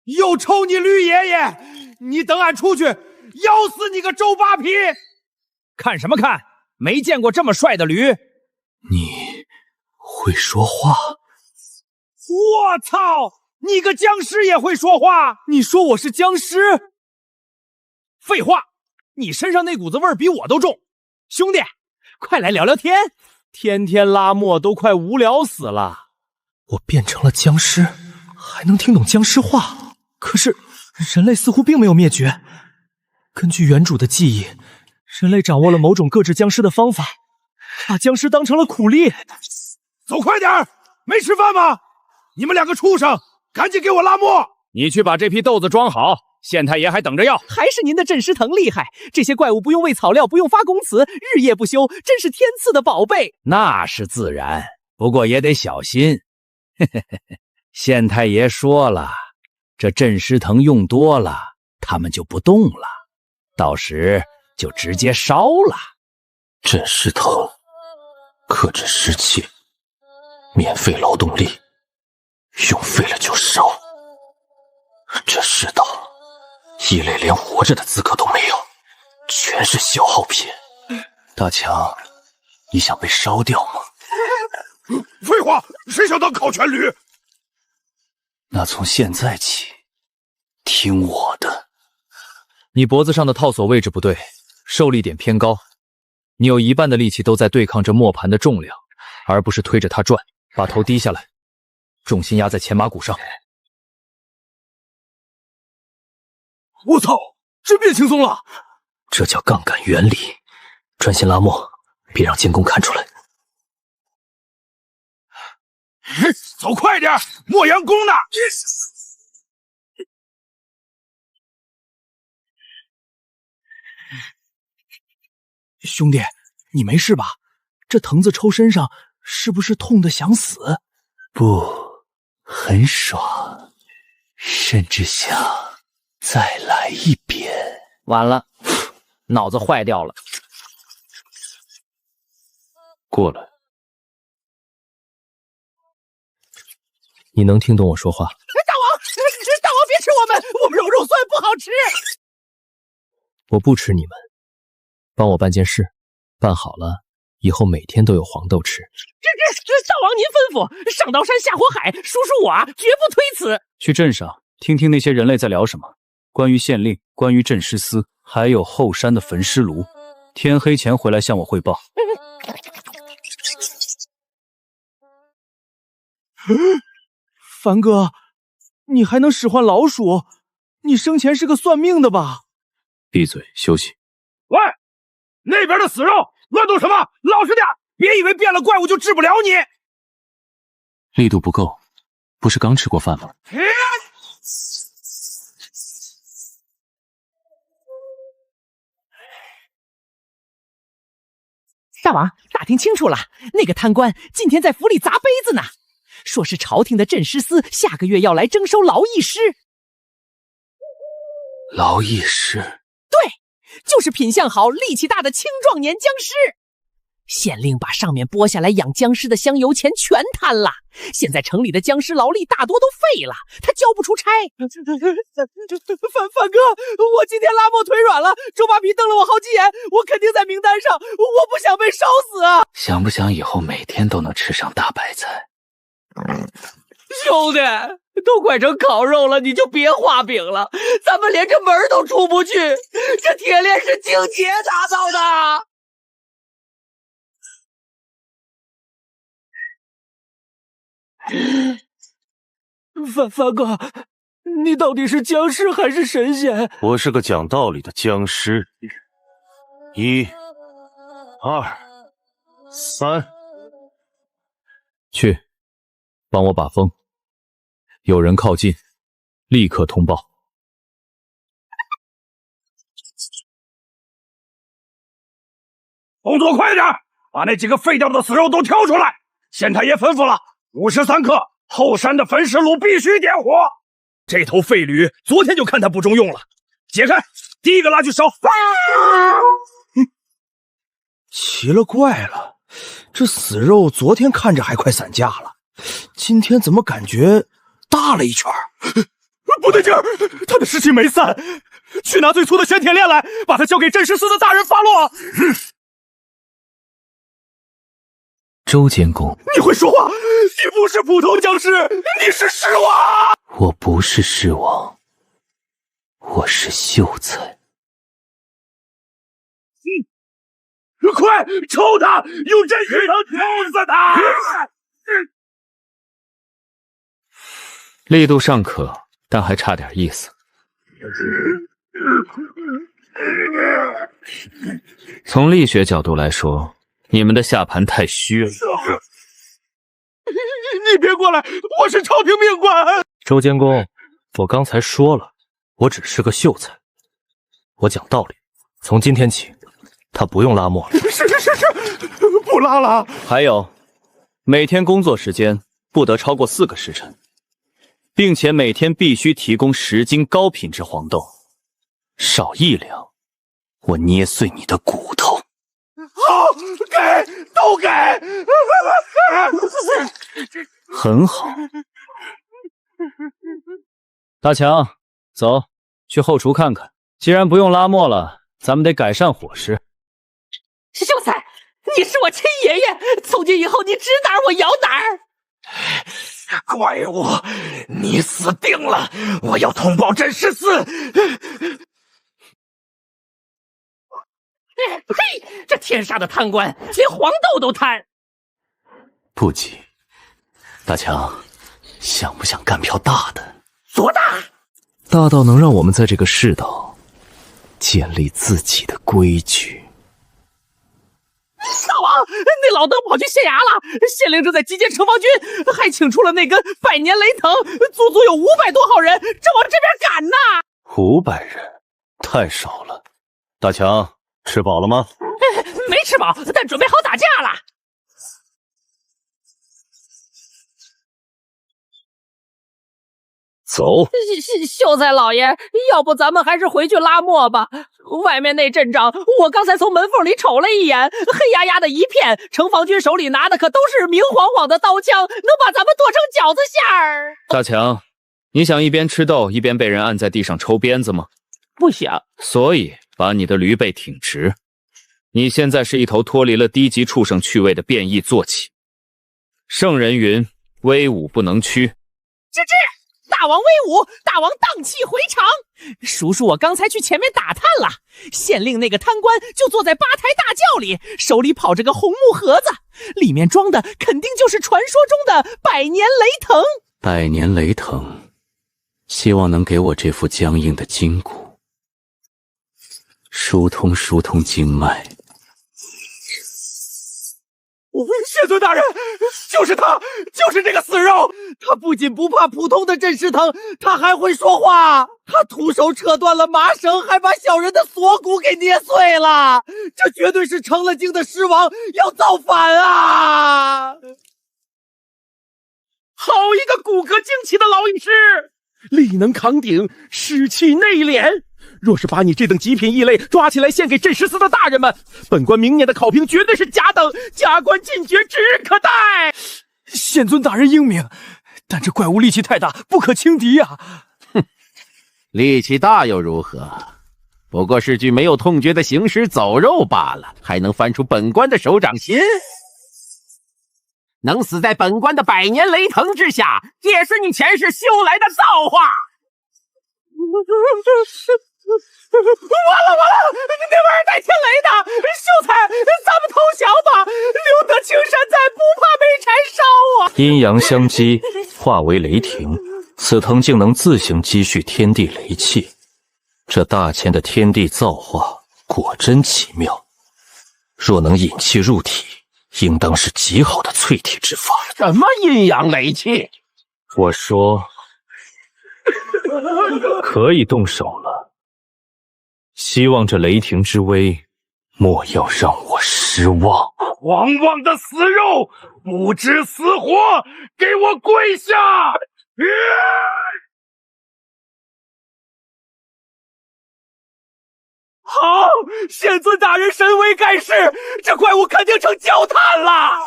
有仇你驴爷爷！你等俺出去，咬死你个周扒皮！看什么看？没见过这么帅的驴！你会说话？我操！你个僵尸也会说话？你说我是僵尸？废话，你身上那股子味儿比我都重。兄弟，快来聊聊天！天天拉磨都快无聊死了。我变成了僵尸，还能听懂僵尸话？可是人类似乎并没有灭绝。根据原主的记忆，人类掌握了某种各治僵尸的方法，把僵尸当成了苦力。走快点儿！没吃饭吗？你们两个畜生，赶紧给我拉磨！你去把这批豆子装好，县太爷还等着要。还是您的镇尸藤厉害，这些怪物不用喂草料，不用发公祠，日夜不休，真是天赐的宝贝。那是自然，不过也得小心。县太爷说了，这镇尸藤用多了，他们就不动了，到时就直接烧了。镇尸藤克制湿气，免费劳动力，用废了就烧。这世道，异类连活着的资格都没有，全是消耗品。大强，你想被烧掉吗？废话，谁想当烤全驴？那从现在起，听我的。你脖子上的套索位置不对，受力点偏高。你有一半的力气都在对抗着磨盘的重量，而不是推着它转。把头低下来，重心压在前马骨上。我操，这变轻松了！这叫杠杆原理。专心拉磨，别让监工看出来。走快点，磨洋工呢！兄弟，你没事吧？这藤子抽身上，是不是痛得想死？不，很爽，甚至想再来一遍。完了，脑子坏掉了。过来。你能听懂我说话？大王别吃我们肉蒜不好吃。我不吃你们，帮我办件事，办好了，以后每天都有黄豆吃。大王您吩咐，上刀山下火海，叔叔我绝不推辞。去镇上听听那些人类在聊什么，关于县令，关于镇尸司，还有后山的焚尸炉。天黑前回来向我汇报。凡哥，你还能使唤老鼠？你生前是个算命的吧？闭嘴，休息。喂，那边的死肉，乱动什么？老实点，别以为变了怪物就治不了你。力度不够，不是刚吃过饭吗？大王，打听清楚了，那个贪官今天在府里砸杯子呢，说是朝廷的镇尸司下个月要来征收劳役师。劳役师？对，就是品相好、力气大的青壮年僵尸。县令把上面拨下来养僵尸的香油钱全贪了，现在城里的僵尸劳力大多都废了，他交不出差。范哥，我今天拉磨腿软了，周扒皮瞪了我好几眼，我肯定在名单上，我不想被烧死啊！想不想以后每天都能吃上大白菜？兄弟，都快成烤肉了，你就别画饼了，咱们连这门都出不去，这铁链是静姐打造的。凡哥，你到底是僵尸还是神仙？我是个讲道理的僵尸。1、2、3，去，帮我把风。有人靠近，立刻通报。动作快点，把那几个废掉的死肉都挑出来。县太爷吩咐了，53克后山的焚尸炉必须点火。这头废驴昨天就看他不中用了，解开，第一个拉去烧。奇了怪了，这死肉昨天看着还快散架了，今天怎么感觉大了一圈？不对劲儿，他的尸气没散，去拿最粗的玄铁链来，把他交给镇尸司的大人发落。周监公，你会说话，你不是普通僵尸，你是尸王。我不是尸王，我是秀才。快抽他，用镇尸藤抽死他！力度尚可，但还差点意思。从力学角度来说，你们的下盘太虚了。你别过来，我是朝廷命官。周监公，我刚才说了，我只是个秀才。我讲道理，从今天起，他不用拉磨了。是，不拉了。还有，每天工作时间不得超过4个时辰，并且每天必须提供10斤高品质黄豆，少1两，我捏碎你的骨头。好，都给。很好。大强，走，去后厨看看。既然不用拉磨了，咱们得改善伙食。秀才，你是我亲爷爷，从今以后你指哪儿我摇哪儿。怪物，你死定了！我要通报镇尸司。嘿，这天杀的贪官，连黄豆都贪。不急，大强，想不想干票大的？多大？大到能让我们在这个世道建立自己的规矩。大王，那老登跑去县衙了，县令正在集结城防军，还请出了那根百年雷藤，足足有500多号人，正往这边赶呢。500人，太少了。大强，吃饱了吗？没吃饱，但准备好打架了。走。秀才老爷，要不咱们还是回去拉磨吧。外面那阵仗，我刚才从门缝里瞅了一眼，黑压压的一片，城防军手里拿的可都是明晃晃的刀枪，能把咱们剁成饺子馅儿。大强，你想一边吃豆一边被人按在地上抽鞭子吗？不想。所以把你的驴背挺直。你现在是一头脱离了低级畜生趣味的变异坐骑。圣人云：威武不能屈。吱吱。大王威武，大王荡气回肠。叔叔，我刚才去前面打探了，县令那个贪官就坐在吧台大轿里，手里跑着个红木盒子，里面装的肯定就是传说中的百年雷藤。百年雷藤，希望能给我这副僵硬的筋骨疏通经脉。谢尊大人，就是他，就是这个死肉。他不仅不怕普通的镇尸藤，他还会说话。他徒手扯断了麻绳，还把小人的锁骨给捏碎了。这绝对是成了精的尸王，要造反啊！好一个骨骼惊奇的老医师，力能扛鼎，士气内敛。若是把你这等极品异类抓起来献给镇尸司的大人们，本官明年的考评绝对是甲等，加官进爵指日可待。县尊大人英明，但这怪物力气太大，不可轻敌啊！哼，力气大又如何？不过是具没有痛觉的行尸走肉罢了，还能翻出本官的手掌心？能死在本官的百年雷藤之下，也是你前世修来的造化。完了！那玩意儿带天雷的！秀才，咱们投降吧！留得青山在，不怕没柴烧啊！阴阳相激，化为雷霆，此藤竟能自行积蓄天地雷气。这大千的天地造化，果真奇妙。若能引气入体，应当是极好的淬体之法。什么阴阳雷气？我说，可以动手了。希望这雷霆之威，莫要让我失望。狂妄的死肉，不知死活，给我跪下！好，县尊大人神威盖世，这怪物肯定成焦炭了。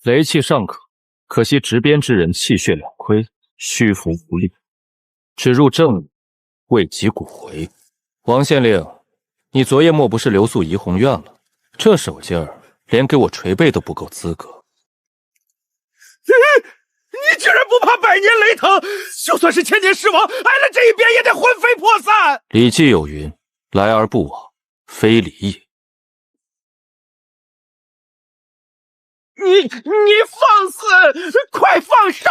雷气尚可，可惜执鞭之人气血两亏，虚浮无力，只入正午，未及骨回。王县令，你昨夜莫不是留宿怡红院了？这手劲儿，连给我捶背都不够资格。你竟然不怕百年雷霆？就算是千年尸王，挨了这一鞭也得魂飞魄散。礼记有云：来而不往，非礼也。你放肆！快放手！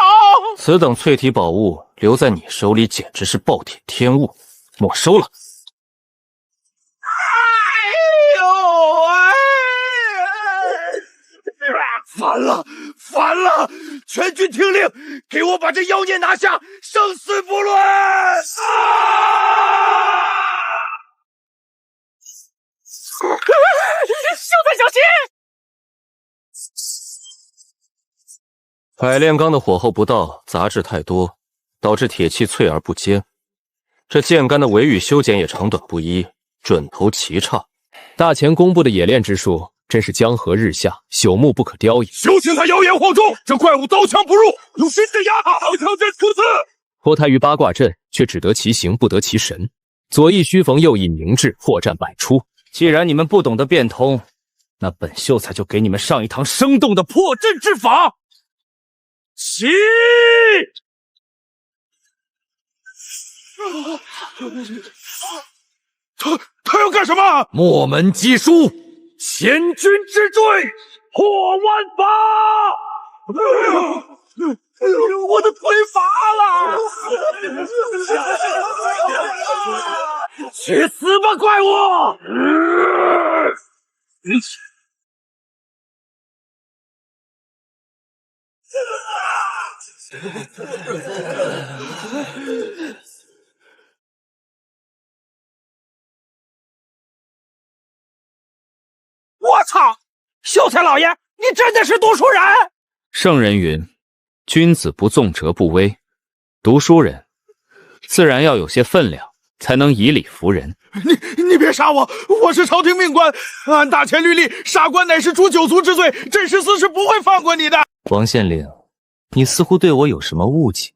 此等淬体宝物留在你手里，简直是暴殄天物，没收了。烦了，烦了！全军听令，给我把这妖孽拿下，生死不论！秀才小心！百炼钢的火候不到，杂质太多，导致铁器脆而不坚。这剑杆的维与修剪也长短不一，准头奇差。大前公布的冶炼之术，真是江河日下，朽木不可雕也。休请他妖言惑众！这怪物刀枪不入，用谁镇压他？刀枪阵出此！脱胎于八卦阵，却只得其形，不得其神。左翼虚逢，右翼凝滞，破绽百出。既然你们不懂得变通，那本秀才就给你们上一堂生动的破阵之法。起！他要干什么？墨门击书，千军之坠，破万法！我的腿乏了！去死吧，怪物！我操！秀才老爷，你真的是读书人！圣人云：君子不纵辄不威。读书人自然要有些分量，才能以理服人。你别杀我！我是朝廷命官，按大前律例，杀官乃是诛九族之罪，朕是死是不会放过你的。王县令，你似乎对我有什么误解。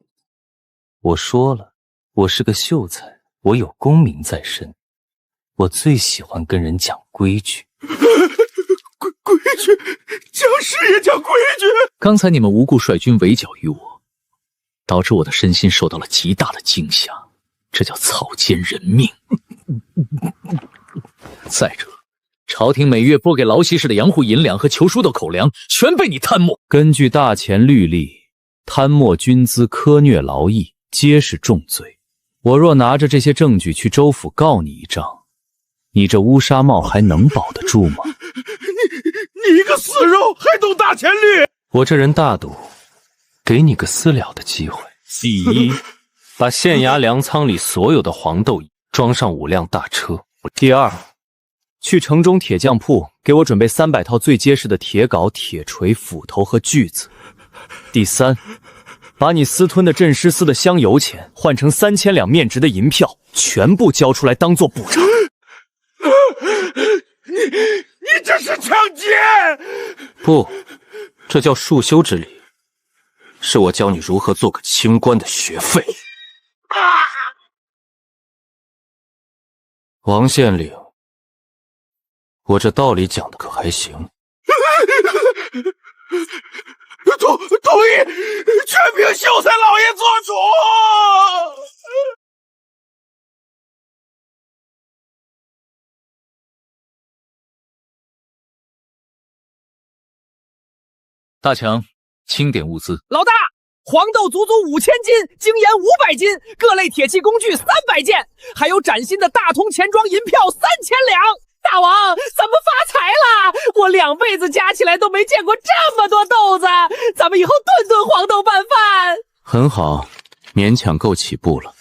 我说了，我是个秀才，我有功名在身，我最喜欢跟人讲规矩。规矩，将士也讲规矩。刚才你们无故率军围剿于我，导致我的身心受到了极大的惊吓，这叫草菅人命。再者，朝廷每月拨给劳西氏的洋户银两和裘叔的口粮，全被你贪没。根据大前律例，贪没军资、苛虐劳役，皆是重罪。我若拿着这些证据去州府告你一仗，你这乌纱帽还能保得住吗？你一个死肉还懂大前律？我这人大度，给你个私了的机会。第一，把县衙粮仓里所有的黄豆装上5辆大车。第二，去城中铁匠铺给我准备300套最结实的铁镐、铁锤、斧头和锯子。第三，把你私吞的镇尸司的香油钱换成3000两面值的银票，全部交出来当做补偿。你这是抢劫！不，这叫束修之礼，是我教你如何做个清官的学费。王县令，我这道理讲的可还行？同意，全凭秀才老爷做主。大强，清点物资。老大，黄豆足足5000斤，精盐500斤，各类铁器工具300件，还有崭新的大铜钱庄银票3000两。大王，咱们发财了！我2辈子加起来都没见过这么多豆子，咱们以后顿顿黄豆拌饭。很好，勉强够起步了。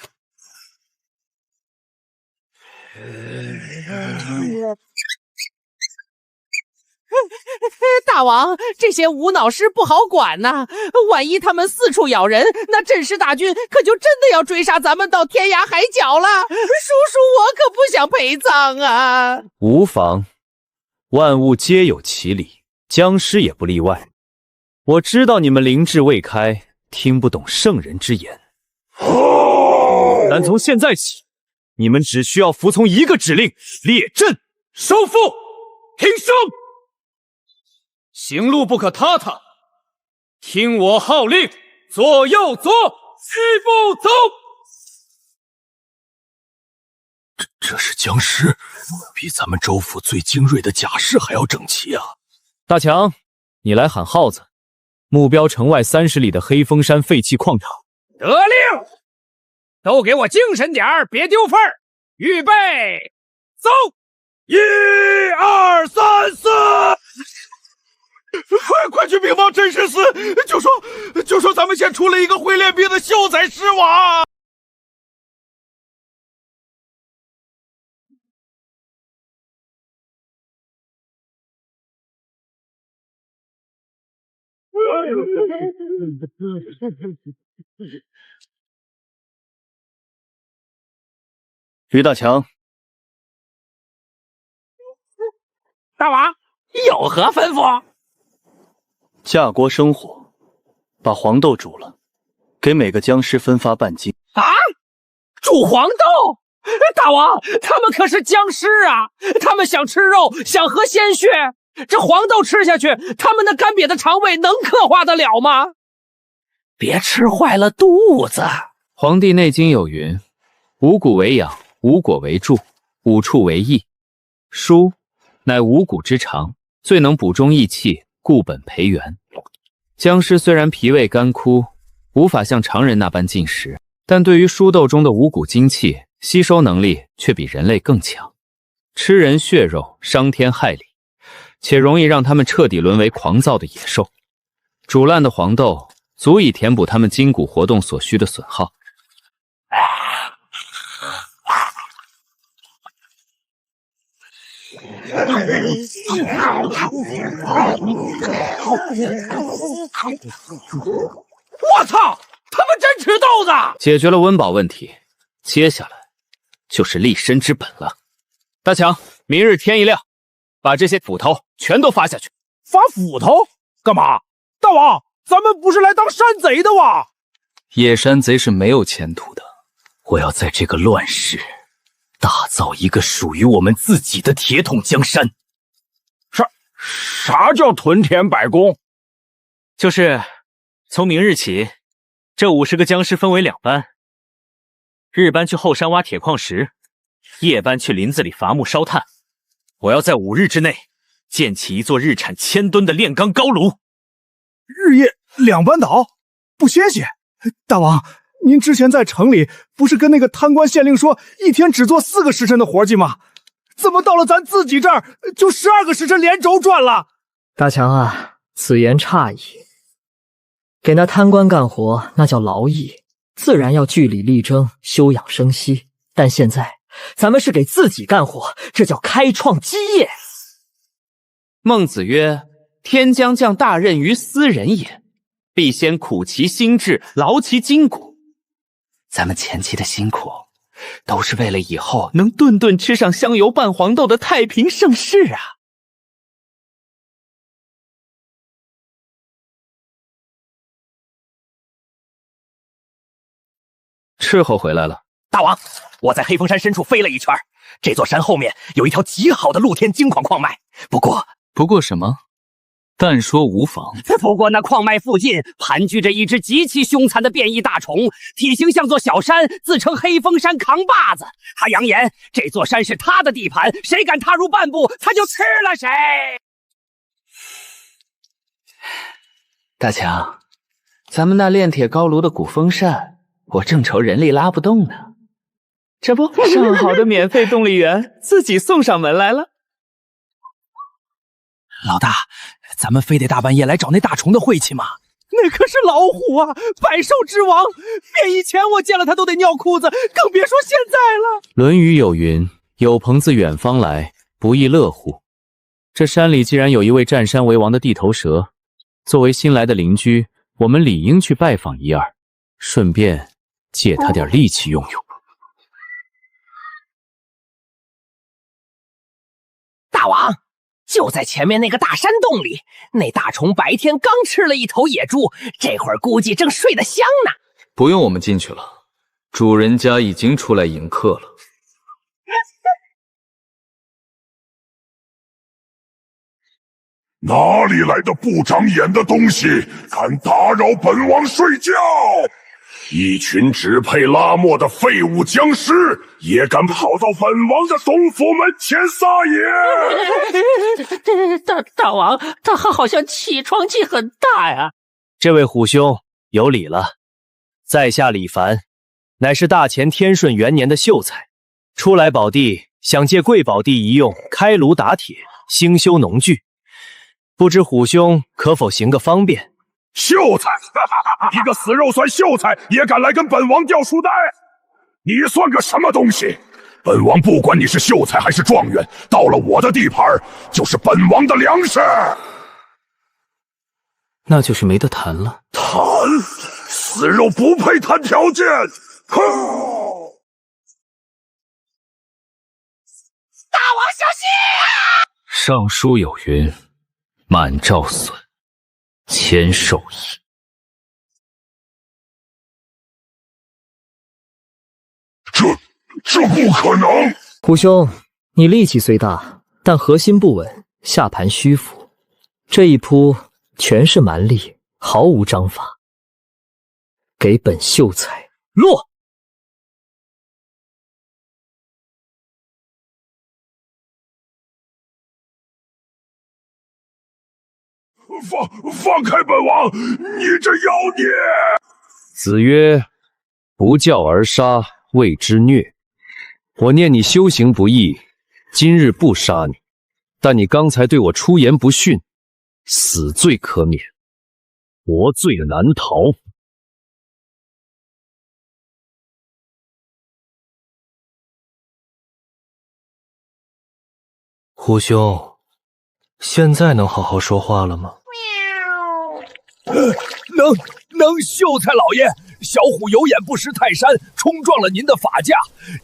大王，这些无脑师不好管呐，万一他们四处咬人，那镇尸大军可就真的要追杀咱们到天涯海角了。叔叔，我可不想陪葬啊！无妨，万物皆有其理，僵尸也不例外。我知道你们灵智未开，听不懂圣人之言。但从现在起，你们只需要服从一个指令：列阵收复，听声，行路不可塌塌，听我号令，左右左，齐步走。这是僵尸，比咱们州府最精锐的甲士还要整齐啊！大强，你来喊号子，目标城外30里的黑风山废弃矿场。得令，都给我精神点儿，别丢份儿。预备，走！1、2、3、4，快去禀报镇尸司，就说咱们县出了一个会练兵的秀才尸王。于大强，大王有何吩咐？架锅生火，把黄豆煮了，给每个僵尸分发半斤。啊！煮黄豆？大王，他们可是僵尸啊！他们想吃肉，想喝鲜血，这黄豆吃下去，他们那干瘪的肠胃能刻画得了吗？别吃坏了肚子。《黄帝内经》有云：五谷为养，五果为助，五畜为益。蔬乃五谷之长，最能补中益气，固本培元。僵尸虽然脾胃干枯，无法像常人那般进食，但对于蔬豆中的五谷精气，吸收能力却比人类更强。吃人血肉，伤天害理，且容易让他们彻底沦为狂躁的野兽。煮烂的黄豆足以填补他们筋骨活动所需的损耗。我操！他们真吃豆子！解决了温饱问题，接下来就是立身之本了。大强，明日天一亮，把这些斧头全都发下去。发斧头干嘛？大王，咱们不是来当山贼的吗？野山贼是没有前途的。我要在这个乱世打造一个属于我们自己的铁桶江山。啥叫屯田百工？就是从明日起，这50个僵尸分为2班，日班去后山挖铁矿石，夜班去林子里伐木烧炭。我要在5日之内建起一座日产1000吨的炼钢高炉。日夜2班倒，不歇歇。大王，您之前在城里不是跟那个贪官县令说一天只做4个时辰的活计吗？怎么到了咱自己这儿就12个时辰连轴转了？大强啊，此言差矣。给那贪官干活那叫劳役，自然要据理力争，休养生息。但现在咱们是给自己干活，这叫开创基业。孟子曰：天将降大任于斯人也，必先苦其心志，劳其筋骨。咱们前期的辛苦都是为了以后能顿顿吃上香油拌黄豆的太平盛世啊！斥候回来了。大王，我在黑风山深处飞了一圈，这座山后面有一条极好的露天金矿矿脉。不过什么？但说无妨。不过那矿脉附近盘踞着一只极其凶残的变异大虫，体型像座小山，自称黑风山扛把子。他扬言这座山是他的地盘，谁敢踏入半步，他就吃了谁。大强，咱们那炼铁高炉的古风扇，我正愁人力拉不动呢。这不，上好的免费动力源自己送上门来了。老大，咱们非得大半夜来找那大虫的晦气吗？那可是老虎啊，百兽之王，变异前我见了他都得尿裤子，更别说现在了。《论语》有云：有朋自远方来，不亦乐乎。这山里既然有一位占山为王的地头蛇，作为新来的邻居，我们理应去拜访一二，顺便借他点力气用用。大王，就在前面那个大山洞里。那大虫白天刚吃了一头野猪，这会儿估计正睡得香呢。不用我们进去了，主人家已经出来迎客了。哪里来的不长眼的东西，敢打扰本王睡觉？一群只配拉磨的废物僵尸，也敢跑到本王的洞府门前撒野！大王，他好像起床气很大呀。这位虎兄有礼了，在下李凡，乃是大前天顺元年的秀才，初来宝地，想借贵宝地一用，开炉打铁，兴修农具，不知虎兄可否行个方便？秀才，一个死肉算秀才也敢来跟本王吊书袋？你算个什么东西？本王不管你是秀才还是状元，到了我的地盘，就是本王的粮食。那就是没得谈了。谈？死肉不配谈条件。哼！大王小心啊！上书有云：满诏损，谦受益。这不可能！虎兄，你力气虽大，但核心不稳，下盘虚浮。这一扑全是蛮力，毫无章法。给本秀才落！放开本王！你这妖孽！子曰：不教而杀，谓之虐。我念你修行不易，今日不杀你，但你刚才对我出言不逊，死罪可免，活罪难逃。虎兄，现在能好好说话了吗？能，秀才老爷，小虎有眼不识泰山，冲撞了您的法驾。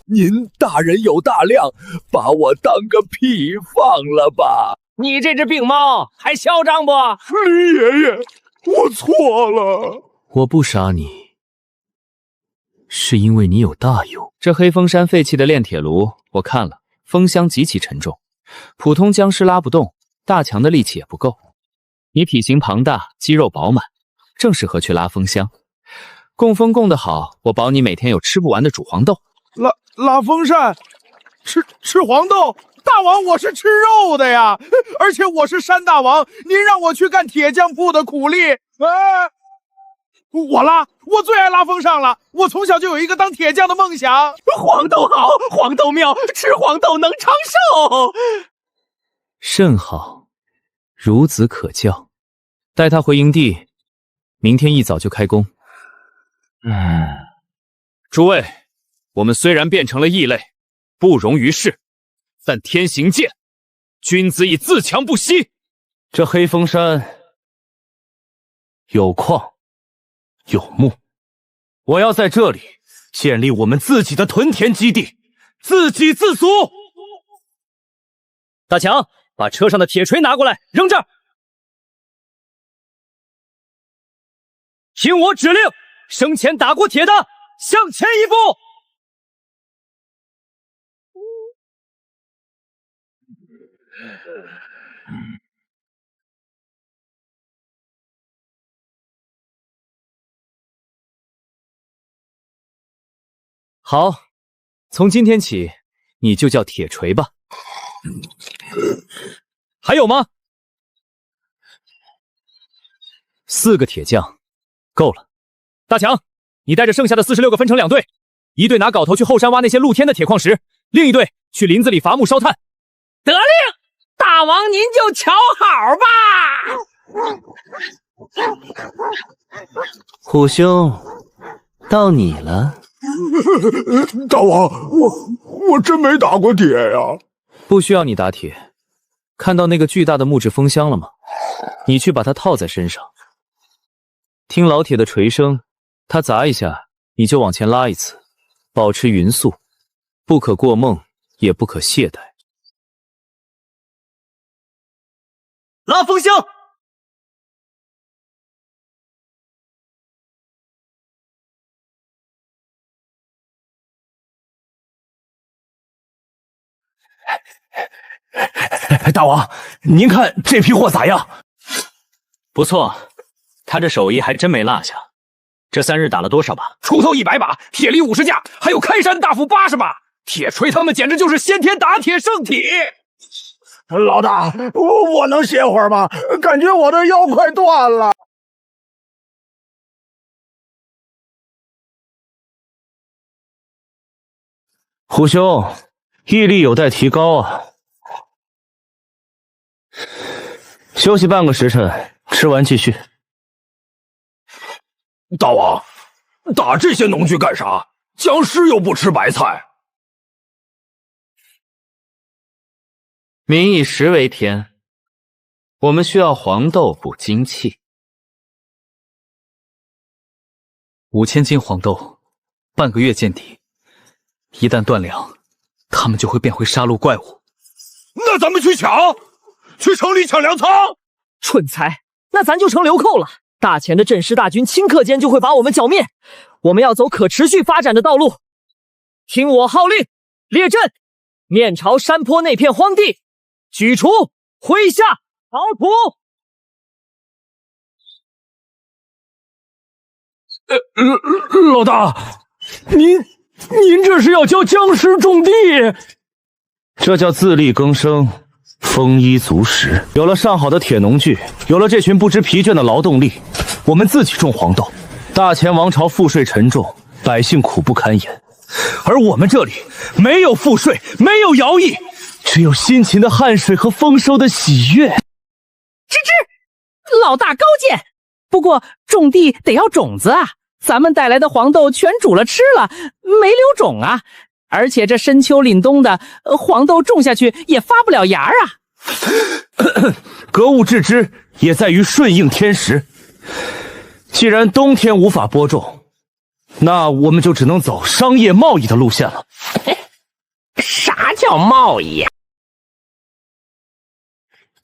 您大人有大量，把我当个屁放了吧！你这只病猫还嚣张不？李爷爷，我错了。我不杀你，是因为你有大用。这黑风山废弃的炼铁炉，我看了，风箱极其沉重，普通僵尸拉不动，大强的力气也不够。你体型庞大，肌肉饱满，正适合去拉风箱。供风供得好，我保你每天有吃不完的煮黄豆。拉风扇，吃黄豆。大王，我是吃肉的呀，而且我是山大王，您让我去干铁匠铺的苦力，我最爱拉风扇了。我从小就有一个当铁匠的梦想。黄豆好，黄豆妙，吃黄豆能长寿。甚好，孺子可教。带他回营地，明天一早就开工。诸位，我们虽然变成了异类，不容于世，但天行健，君子以自强不息。这黑风山有矿有木，我要在这里建立我们自己的屯田基地，自给自足。大强，把车上的铁锤拿过来，扔这儿。听我指令，生前打过铁的，向前一步。好，从今天起，你就叫铁锤吧。还有吗？4个铁匠，够了。大强，你带着剩下的46个分成2队，一队拿镐头去后山挖那些露天的铁矿石，另一队去林子里伐木烧炭。得令，大王您就瞧好吧。虎兄，到你了。大王，我真没打过铁呀。不需要你打铁，看到那个巨大的木质风箱了吗？你去把它套在身上，听老铁的锤声，他砸一下，你就往前拉一次，保持匀速，不可过梦，也不可懈怠。拉风箱。大王，您看这批货咋样？不错，他这手艺还真没落下。这3日打了多少把？锄头100把，铁犁50架，还有开山大斧80把。铁锤他们简直就是先天打铁圣体。老大，我能歇会儿吗？感觉我的腰快断了。虎兄，毅力有待提高啊。休息半个时辰，吃完继续。大王，打这些农具干啥？僵尸又不吃白菜。民以食为天，我们需要黄豆补精气。5000斤黄豆，半个月见底。一旦断粮，他们就会变回杀戮怪物。那咱们去抢，去城里抢粮仓。蠢材，那咱就成流寇了。大钱的镇师大军顷刻间就会把我们剿灭。我们要走可持续发展的道路。听我号令，列阵，面朝山坡那片荒地，举锄，麾下，刨土。老大，您这是要教僵尸种地？这叫自力更生，丰衣足食。有了上好的铁农具，有了这群不知疲倦的劳动力，我们自己种黄豆。大钱王朝赋税沉重，百姓苦不堪言。而我们这里没有赋税，没有徭役，只有辛勤的汗水和丰收的喜悦。吱吱，老大高见。不过种地得要种子啊，咱们带来的黄豆全煮了吃了，没留种啊。而且这深秋凛冬的，黄豆种下去也发不了芽啊。格物致知也在于顺应天时。既然冬天无法播种，那我们就只能走商业贸易的路线了。啥叫贸易？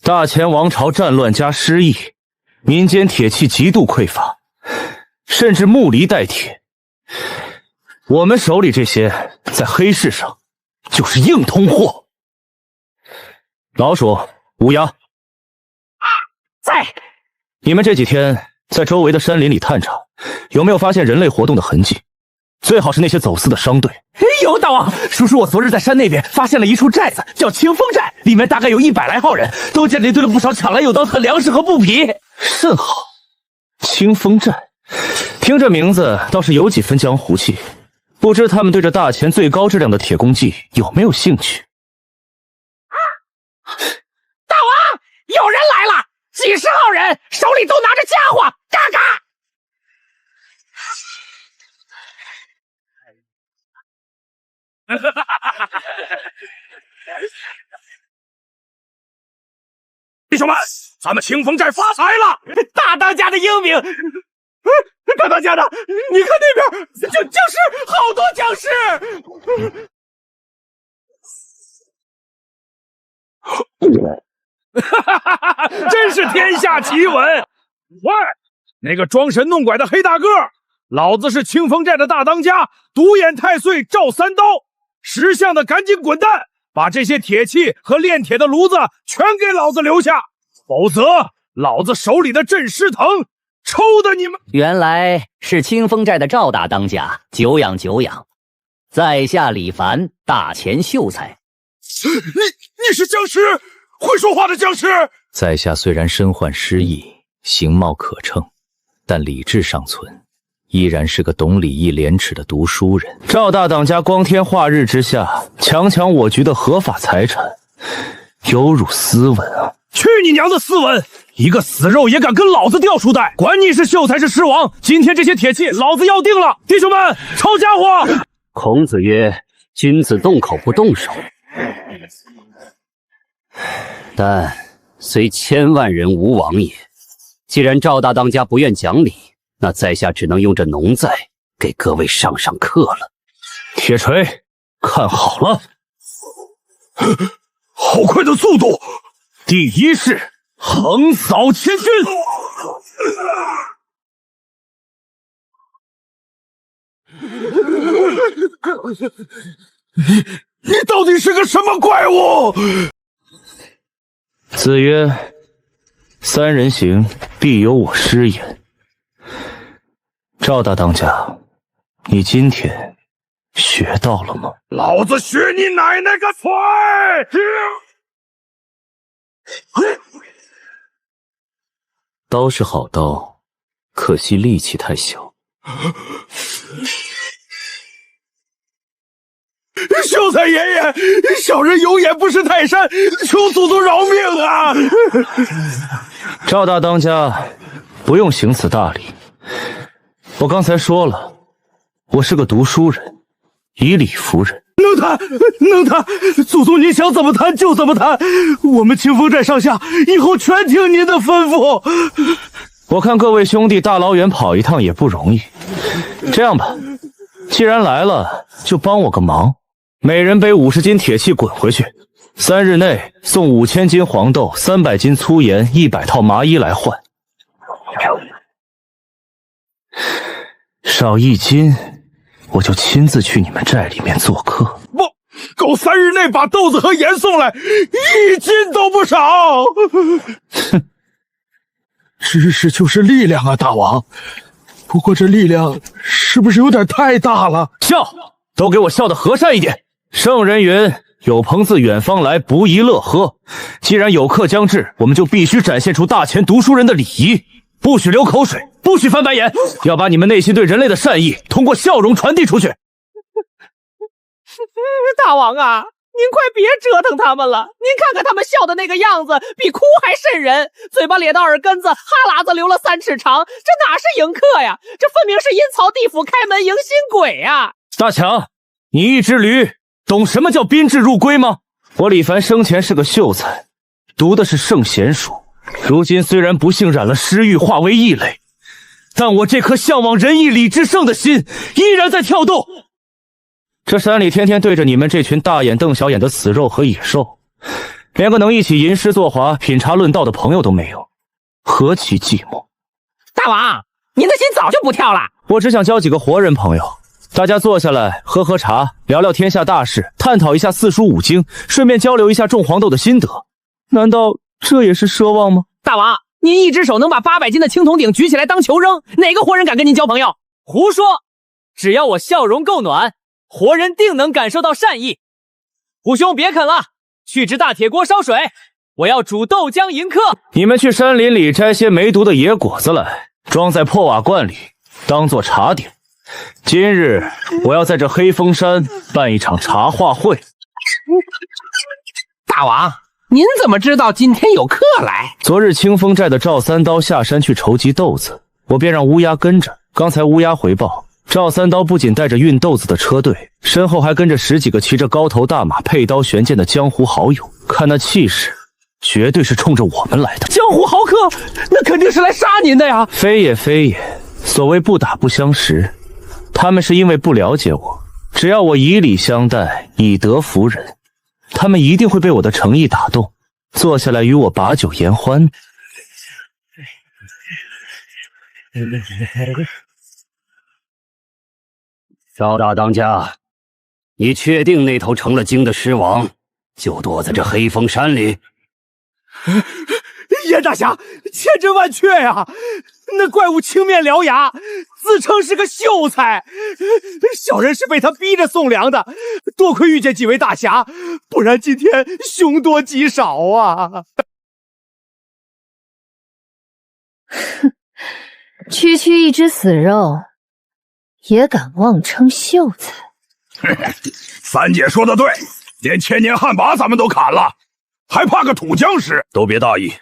大钱王朝战乱加失意，民间铁器极度匮乏，甚至木犁代铁。我们手里这些在黑市上就是硬通货。老鼠、乌鸦在。你们这几天在周围的山林里探查，有没有发现人类活动的痕迹？最好是那些走私的商队。有，大王，叔叔，我昨日在山那边发现了一处寨子，叫清风寨，里面大概有100来号人，都建立堆了不少抢来有刀和粮食和布匹。甚好，清风寨，听这名字倒是有几分江湖气。不知他们对这大钱最高质量的铁工技有没有兴趣？大王，有人来了，几10号人，手里都拿着家伙，嘎嘎！弟兄们，咱们清风寨发财了！大当家的英明，大当家的，你看那边僵尸，好多僵尸！真是天下奇闻！喂，那个装神弄鬼的黑大个，老子是清风寨的大当家，独眼太岁赵三刀，识相的赶紧滚蛋，把这些铁器和炼铁的炉子全给老子留下，否则老子手里的镇尸藤抽的你们！原来是清风寨的赵大当家，久仰久仰。在下李凡，大钱秀才。你是僵尸，会说话的僵尸。在下虽然身患失忆，形貌可称，但理智尚存，依然是个懂礼义廉耻的读书人。赵大当家光天化日之下强抢我局的合法财产，有辱斯文啊！去你娘的斯文！一个死肉也敢跟老子掉书袋，管你是秀才是狮王，今天这些铁器老子要定了！弟兄们，抄家伙！孔子曰：“君子动口不动手。”但虽千万人吾往也。既然赵大当家不愿讲理，那在下只能用这农在给各位上课了。铁锤，看好了！好快的速度！第一式横扫千军。你到底是个什么怪物？子曰：“三人行，必有我师焉。”赵大当家，你今天学到了吗？老子学你奶奶个腿！刀是好刀，可惜力气太小。秀才爷爷，小人有眼不识泰山，求祖宗饶命啊！赵大当家，不用行此大礼。我刚才说了，我是个读书人，以礼服人。能谈，祖宗您想怎么谈就怎么谈，我们清风寨上下以后全听您的吩咐。我看各位兄弟大老远跑一趟也不容易，这样吧，既然来了，就帮我个忙，每人背50斤铁器滚回去，3日内送5000斤黄豆、300斤粗盐、100套麻衣来换。少1斤，我就亲自去你们寨里面做客。不够，3日内把豆子和盐送来，1斤都不少。哼，知识就是力量啊，大王。不过这力量是不是有点太大了？笑，都给我笑得和善一点。圣人云：有朋自远方来，不亦乐乎。既然有客将至，我们就必须展现出大钱读书人的礼仪，不许流口水，不许翻白眼，要把你们内心对人类的善意通过笑容传递出去。大王啊，您快别折腾他们了！您看看他们笑的那个样子，比哭还瘆人，嘴巴咧到耳根子，哈喇子流了3尺长，这哪是迎客呀？这分明是阴曹地府开门迎新鬼呀！大强，你一只驴，懂什么叫宾至入归吗？我李凡生前是个秀才，读的是圣贤书，如今虽然不幸染了尸欲，化为异类，但我这颗向往仁义礼智胜的心依然在跳动。这山里天天对着你们这群大眼瞪小眼的死肉和野兽，连个能一起吟诗作华、品茶论道的朋友都没有，何其寂寞！大王，您的心早就不跳了。我只想交几个活人朋友，大家坐下来喝喝茶，聊聊天下大事，探讨一下四书五经，顺便交流一下种黄豆的心得。难道这也是奢望吗？大王，您一只手能把800斤的青铜鼎举起来当球扔，哪个活人敢跟您交朋友？胡说！只要我笑容够暖，活人定能感受到善意。虎兄别啃了，去只大铁锅烧水，我要煮豆浆迎客。你们去山林里摘些没毒的野果子来，装在破瓦罐里，当做茶点。今日我要在这黑风山办一场茶话会。大王，您怎么知道今天有客来？昨日清风寨的赵三刀下山去筹集豆子，我便让乌鸦跟着。刚才乌鸦回报，赵三刀不仅带着运豆子的车队，身后还跟着10几个骑着高头大马、佩刀悬剑的江湖好友。看那气势，绝对是冲着我们来的。江湖豪客，那肯定是来杀您的呀！非也非也，所谓不打不相识，他们是因为不了解我。只要我以礼相待，以德服人，他们一定会被我的诚意打动，坐下来与我把酒言欢。赵大当家，你确定那头成了精的狮王就躲在这黑风山里？严大侠，千真万确呀！那怪物青面獠牙，自称是个秀才，小人是被他逼着送粮的。多亏遇见几位大侠，不然今天凶多吉少啊！哼，区区一只死肉，也敢妄称秀才？三姐说的对，连千年旱魃咱们都砍了，还怕个土僵尸？都别大意，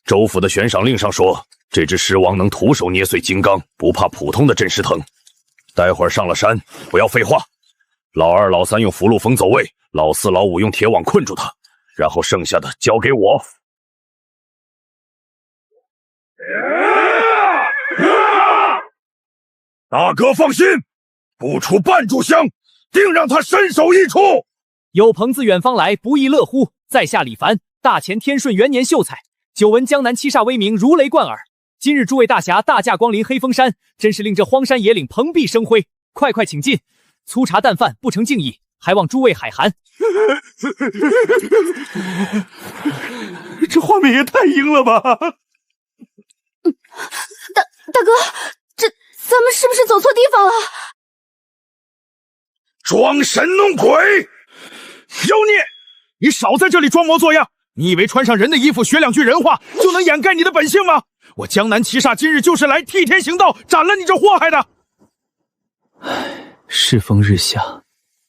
州府的悬赏令上说，这只狮王能徒手捏碎金刚，不怕普通的镇尸藤。待会儿上了山，不要废话，老二、老三用符箓封走位，老四、老五用铁网困住他，然后剩下的交给我。大哥放心，不出半炷香，定让他身首异处。有朋自远方来，不亦乐乎。在下李凡，大前天顺元年秀才，久闻江南七煞威名如雷贯耳，今日诸位大侠大驾光临黑风山，真是令这荒山野岭蓬荜生辉。快快请进，粗茶淡饭不成敬意，还望诸位海涵。这画面也太阴了吧！大哥，咱们是不是走错地方了？装神弄鬼！妖孽，你少在这里装模作样！你以为穿上人的衣服，学2句人话就能掩盖你的本性吗？我江南七煞今日就是来替天行道，斩了你这祸害的！世风日下，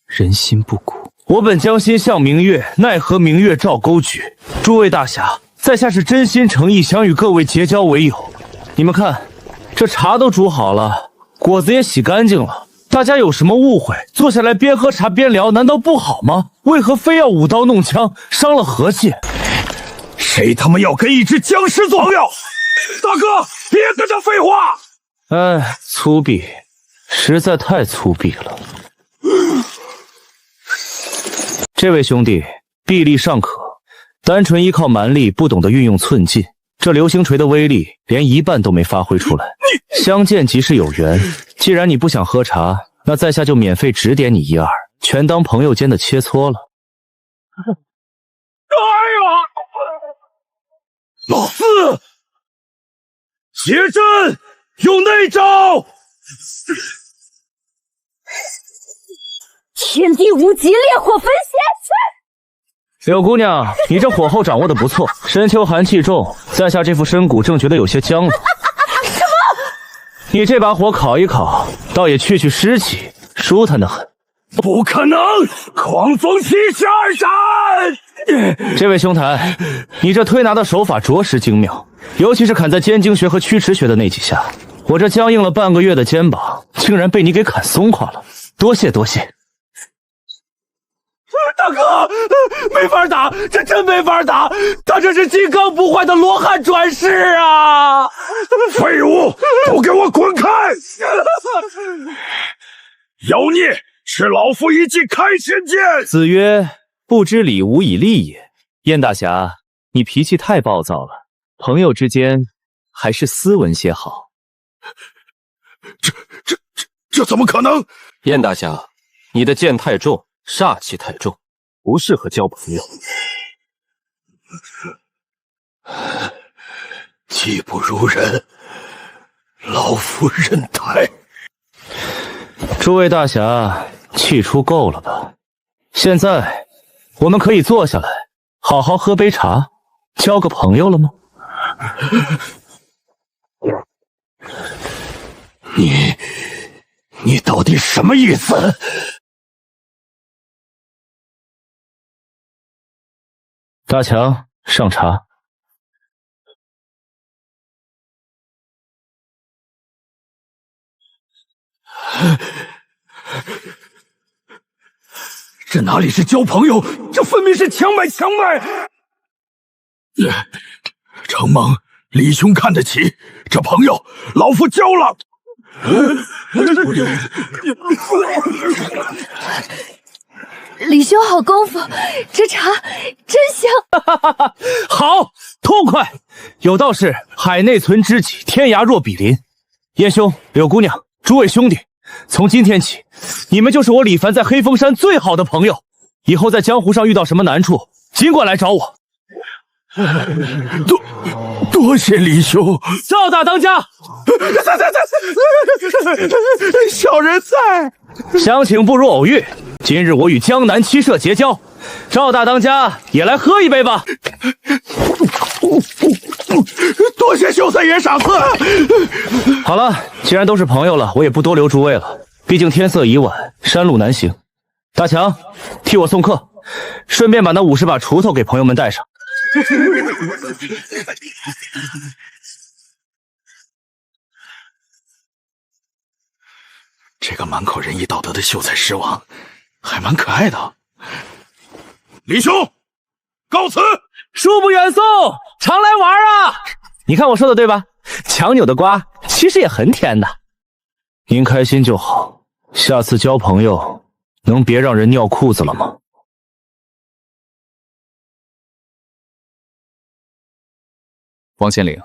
人心不古。我本将心向明月，奈何明月照沟渠。诸位大侠，在下是真心诚意想与各位结交为友。你们看，这茶都煮好了，果子也洗干净了。大家有什么误会，坐下来边喝茶边聊，难道不好吗？为何非要舞刀弄枪，伤了和气？谁他妈要跟一只僵尸做朋友？大哥，别跟他废话！哎，粗鄙，实在太粗鄙了。这位兄弟，臂力尚可，单纯依靠蛮力，不懂得运用寸劲，这流星锤的威力连一半都没发挥出来。相见即是有缘，既然你不想喝茶，那在下就免费指点你一二，全当朋友间的切磋了。哎呀！老四，邪阵用内招！天地无极，烈火焚血！柳姑娘，你这火候掌握的不错，深秋寒气重，在下这副身骨正觉得有些僵了。什么？你这把火烤一烤，倒也去湿气，舒坦的很。不可能！狂风七十二斩！这位兄台，你这推拿的手法着实精妙，尤其是砍在肩经穴和曲池穴的那几下，我这僵硬了半个月的肩膀，竟然被你给砍松垮了。多谢多谢。大哥，没法打，这真没法打，他这是金刚不坏的罗汉转世啊！废物，都给我滚开！妖孽，吃老夫一记开天剑！子曰：“不知礼，无以立也。”燕大侠，你脾气太暴躁了，朋友之间还是斯文些好。这怎么可能？燕大侠，你的剑太重，煞气太重，不适合交朋友。技不如人，老夫认栽。诸位大侠，气出够了吧？现在我们可以坐下来，好好喝杯茶，交个朋友了吗？你到底什么意思？大强，上茶。这哪里是交朋友，这分明是强买强卖！承蒙李兄看得起，这朋友老夫交了。李兄好功夫，这茶真香！好，痛快！有道是海内存知己，天涯若比邻。燕兄、柳姑娘，诸位兄弟，从今天起，你们就是我李凡在黑风山最好的朋友。以后在江湖上遇到什么难处，尽管来找我。多谢李兄。赵大当家，小人在。相请不如偶遇，今日我与江南七社结交，赵大当家也来喝一杯吧。多谢秀才爷赏赐。好了，既然都是朋友了，我也不多留诸位了，毕竟天色已晚，山路难行。大强，替我送客，顺便把那50把锄头给朋友们带上。这个满口仁义道德的秀才狮王，还蛮可爱的。李兄，告辞。恕不远送，常来玩啊！你看我说的对吧？强扭的瓜其实也很甜的。您开心就好，下次交朋友能别让人尿裤子了吗？王县令，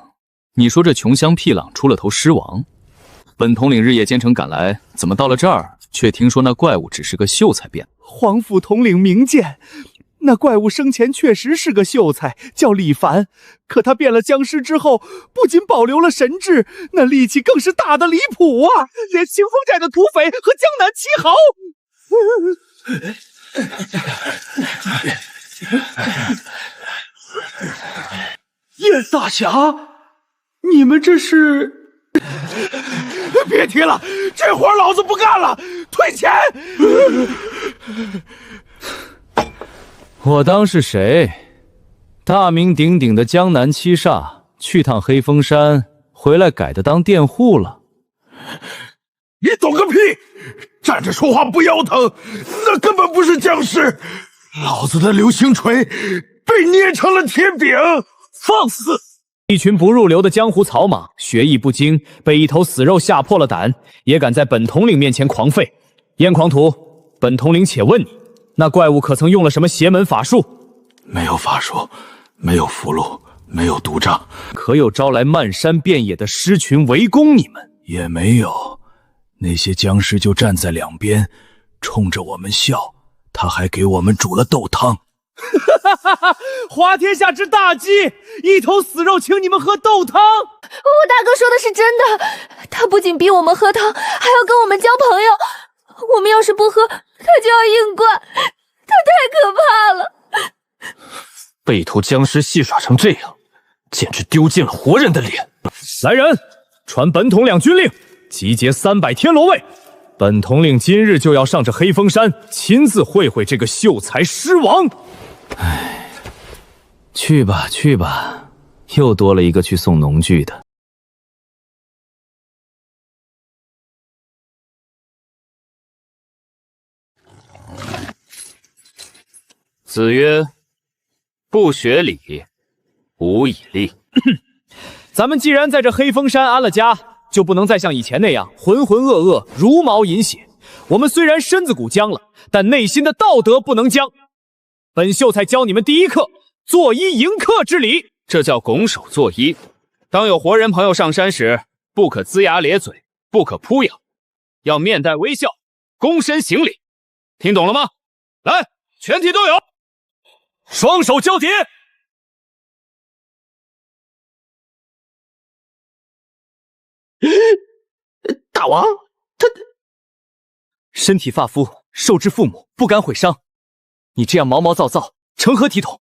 你说这穷乡僻壤出了头狮王，本统领日夜兼程赶来，怎么到了这儿，却听说那怪物只是个秀才变？皇府统领明鉴，那怪物生前确实是个秀才，叫李凡。可他变了僵尸之后，不仅保留了神智，那力气更是大的离谱啊！连清风寨的土匪和江南七豪，叶大侠，你们这是？别提了，这活老子不干了，退钱！我当是谁？大名鼎鼎的江南七煞，去趟黑风山，回来改的当佃户了。你懂个屁！站着说话不腰疼，那根本不是僵尸。老子的流星锤被捏成了铁饼！放肆！一群不入流的江湖草莽，学艺不精，被一头死肉吓破了胆，也敢在本统领面前狂吠。燕狂徒，本统领且问你，那怪物可曾用了什么邪门法术？没有法术，没有符箓，没有毒瘴，可有招来漫山遍野的狮群围攻你们？也没有。那些僵尸就站在两边，冲着我们笑。他还给我们煮了豆汤。滑天下之大稽，一头死肉请你们喝豆汤。吴大哥说的是真的，他不仅逼我们喝汤，还要跟我们交朋友。我们要是不喝，他就要硬灌，他太可怕了。被一头僵尸戏耍成这样，简直丢尽了活人的脸。来人，传本统领军令，集结300天罗卫。本统领今日就要上这黑风山，亲自会会这个秀才狮王。唉，去吧去吧，又多了一个去送农具的。子曰：不学礼，无以立。咱们既然在这黑风山安了家，就不能再像以前那样浑浑噩噩、茹毛饮血。我们虽然身子骨僵了，但内心的道德不能僵。本秀才教你们第一课，作揖迎客之礼，这叫拱手作揖。当有活人朋友上山时，不可龇牙咧嘴，不可扑咬，要面带微笑，躬身行礼。听懂了吗？来，全体都有，双手交叠。大王，他身体发肤，受之父母，不敢毁伤。你这样毛毛躁躁，成何体统？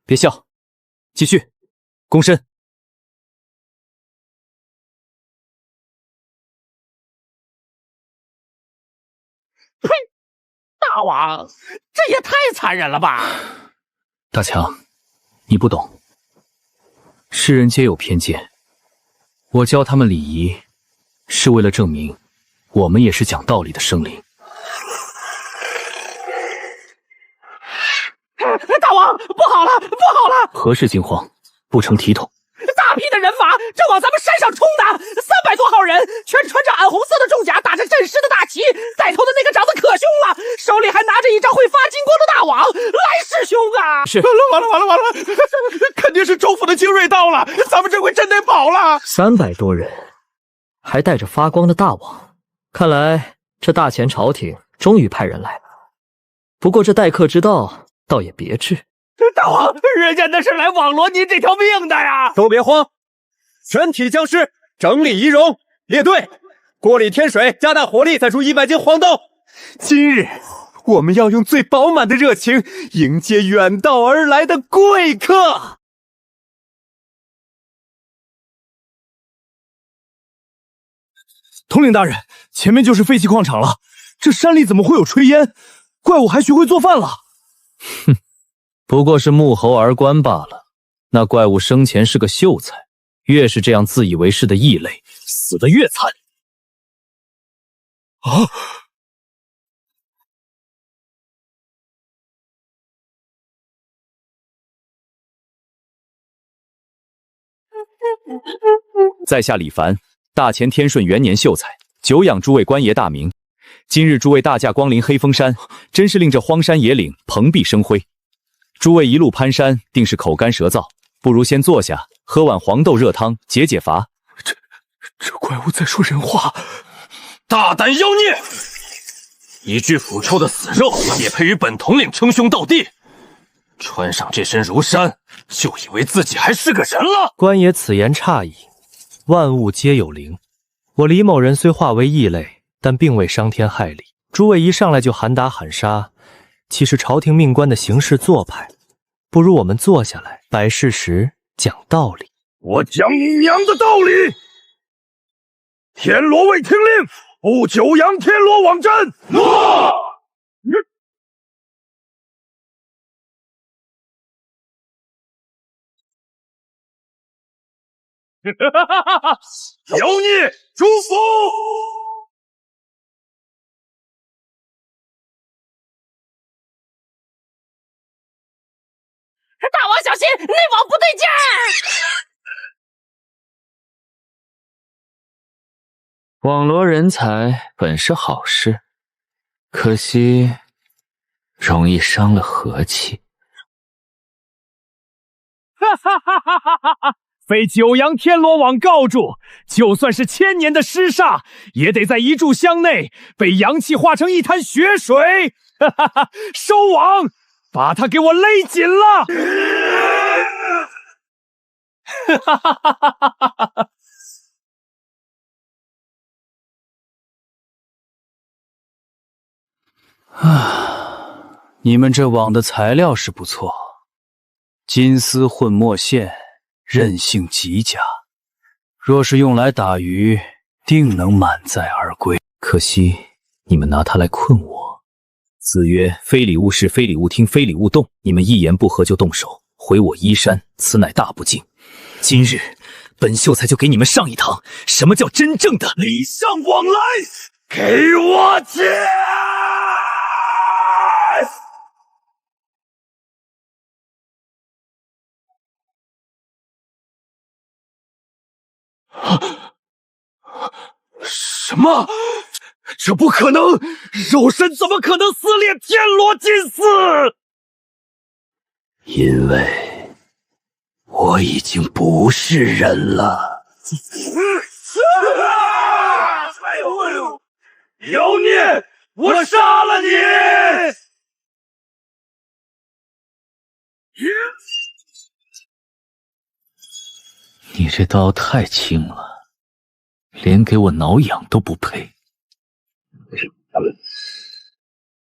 别笑，继续，躬身。呸！大王，这也太残忍了吧！大强，你不懂，世人皆有偏见。我教他们礼仪，是为了证明我们也是讲道理的生灵。大王，不好了，不好了！何事惊慌？不成体统。大批的人马正往咱们山上冲呢，300多号人，全穿着暗红色的重甲，打着镇尸的大旗，带头的那个长得可凶了，手里还拿着一张会发金光的大网。来，师兄啊！是。完了！肯定是州府的精锐到了，咱们这回真得跑了。300多人，还带着发光的大网，看来这大前朝廷终于派人来了。不过这待客之道，倒也别致。大王，人家那是来网罗您这条命的呀！都别慌，全体僵尸整理仪容，列队，锅里添水，加大火力，再出100斤黄豆。今日我们要用最饱满的热情迎接远道而来的贵客。统领大人，前面就是废弃矿场了，这山里怎么会有炊烟？怪物还学会做饭了？哼。不过是沐猴而冠罢了。那怪物生前是个秀才，越是这样自以为是的异类，死得越惨。啊！在下李凡，大前天顺元年秀才，久仰诸位官爷大名，今日诸位大驾光临黑风山，真是令这荒山野岭蓬荜生辉。诸位一路攀山，定是口干舌燥，不如先坐下，喝碗黄豆热汤解解乏。这怪物在说人话！大胆妖孽！一具腐臭的死肉，也配与本统领称兄道弟？穿上这身儒衫，就以为自己还是个人了？官爷此言差矣，万物皆有灵。我李某人虽化为异类，但并未伤天害理。诸位一上来就喊打喊杀，岂是朝廷命官的行事做派？不如我们坐下来，摆事实，讲道理。我讲你娘的道理！天罗卫听令，赴九阳天罗网镇。诺。妖孽，祝福！大王小心，内网不对劲儿！网罗人才本是好事，可惜容易伤了和气。哈哈哈哈哈哈！非九阳天罗网告住，就算是1000年的尸煞，也得在一炷香内被阳气化成一滩血水。哈哈哈！收网，把他给我勒紧了！哈哈哈哈哈哈！啊，你们这网的材料是不错，金丝混墨线，韧性极佳。若是用来打鱼，定能满载而归。可惜你们拿它来困我。子曰：非礼勿视，非礼勿听，非礼勿动。你们一言不合就动手，毁我衣衫，此乃大不敬。今日本秀才就给你们上一堂，什么叫真正的礼尚往来。给我钱！什么？这不可能！肉身怎么可能撕裂天罗金丝？因为我已经不是人了。妖孽！我杀了你！你这刀太轻了，连给我挠痒都不配。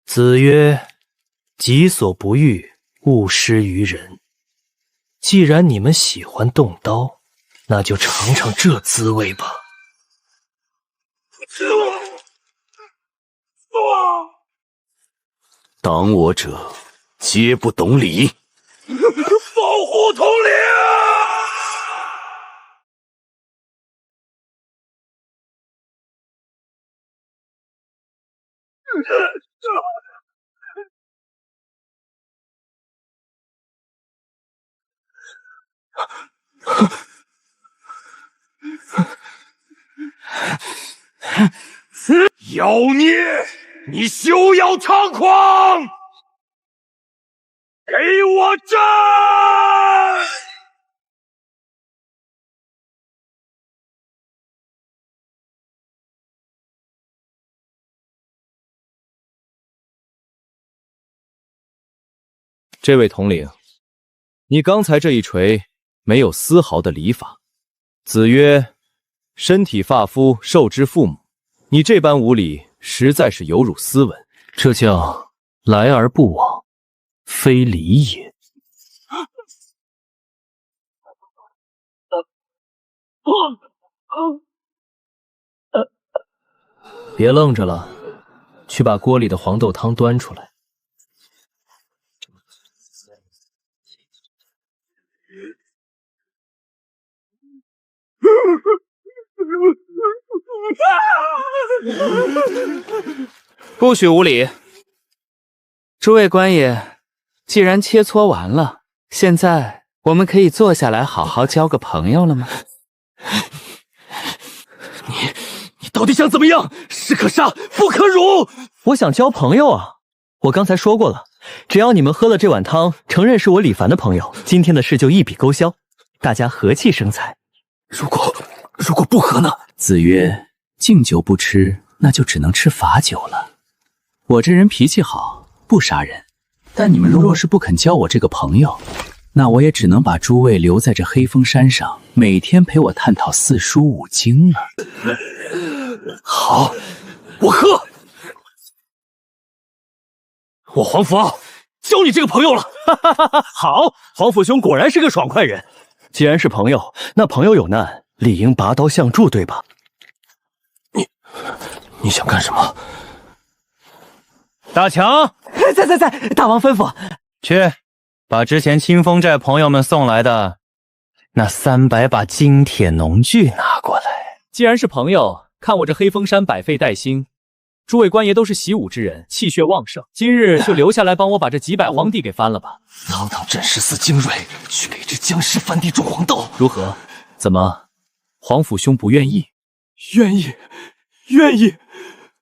子曰：己所不欲，勿施于人。既然你们喜欢动刀，那就尝尝这滋味吧。挡我者，皆不懂礼。保护统领！妖孽，你休要猖狂！给我战！这位统领，你刚才这一锤没有丝毫的礼法。子曰：身体发肤受之父母，你这般无礼，实在是有辱斯文。这叫来而不往，非礼也。别愣着了，去把锅里的黄豆汤端出来。不许无礼！诸位官爷，既然切磋完了，现在我们可以坐下来好好交个朋友了吗？你到底想怎么样？士可杀，不可辱。我想交朋友啊！我刚才说过了，只要你们喝了这碗汤，承认是我李凡的朋友，今天的事就一笔勾销，大家和气生财。如果不喝呢？子曰：敬酒不吃，那就只能吃罚酒了。我这人脾气好，不杀人，但你们若是不肯交我这个朋友，那我也只能把诸位留在这黑风山上，每天陪我探讨四书五经了。好，我喝。我黄甫傲交你这个朋友了。好，黄甫兄果然是个爽快人。既然是朋友，那朋友有难，理应拔刀相助，对吧？你想干什么？大强，在，大王吩咐。去，把之前清风寨朋友们送来的那300把金铁农具拿过来。既然是朋友，看我这黑风山百废待兴，诸位官爷都是习武之人，气血旺盛，今日就留下来帮我把这几百皇帝给翻了吧。堂堂镇世寺精锐，去给这僵尸翻地种黄豆，如何？怎么，黄甫兄不愿意？愿意，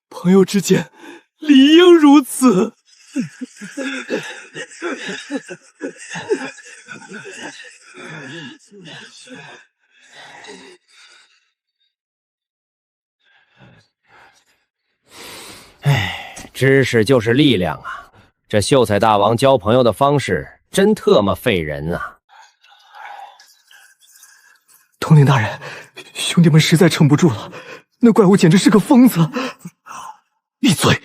朋友之间理应如此。知识就是力量啊！这秀才大王交朋友的方式真特么费人啊！统领大人，兄弟们实在撑不住了，那怪物简直是个疯子！闭嘴！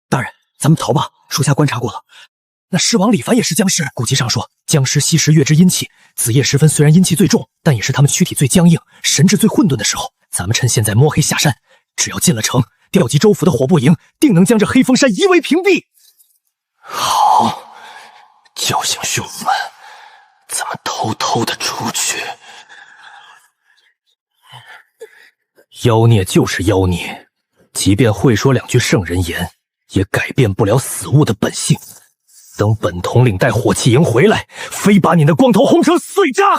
大人，咱们逃吧。属下观察过了，那狮王李凡也是僵尸。古籍上说，僵尸吸食月之阴气，子夜时分虽然阴气最重，但也是他们躯体最僵硬、神智最混沌的时候。咱们趁现在摸黑下山，只要进了城，调集州府的火部营，定能将这黑风山夷为平地。好，叫醒兄弟们，咱们偷偷的出去。妖孽就是妖孽，即便会说2句圣人言，也改变不了死物的本性。等本统领带火器营回来，非把你那光头轰成碎渣！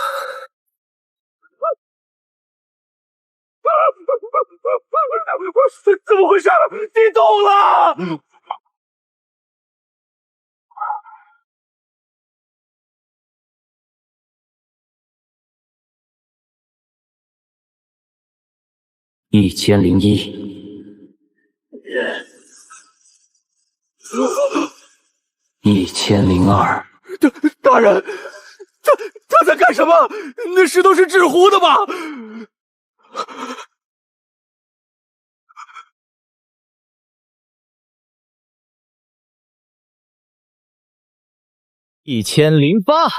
怎么回事？地动了！1001 1002。大人，他在干什么？那石头是纸糊的吧？1008。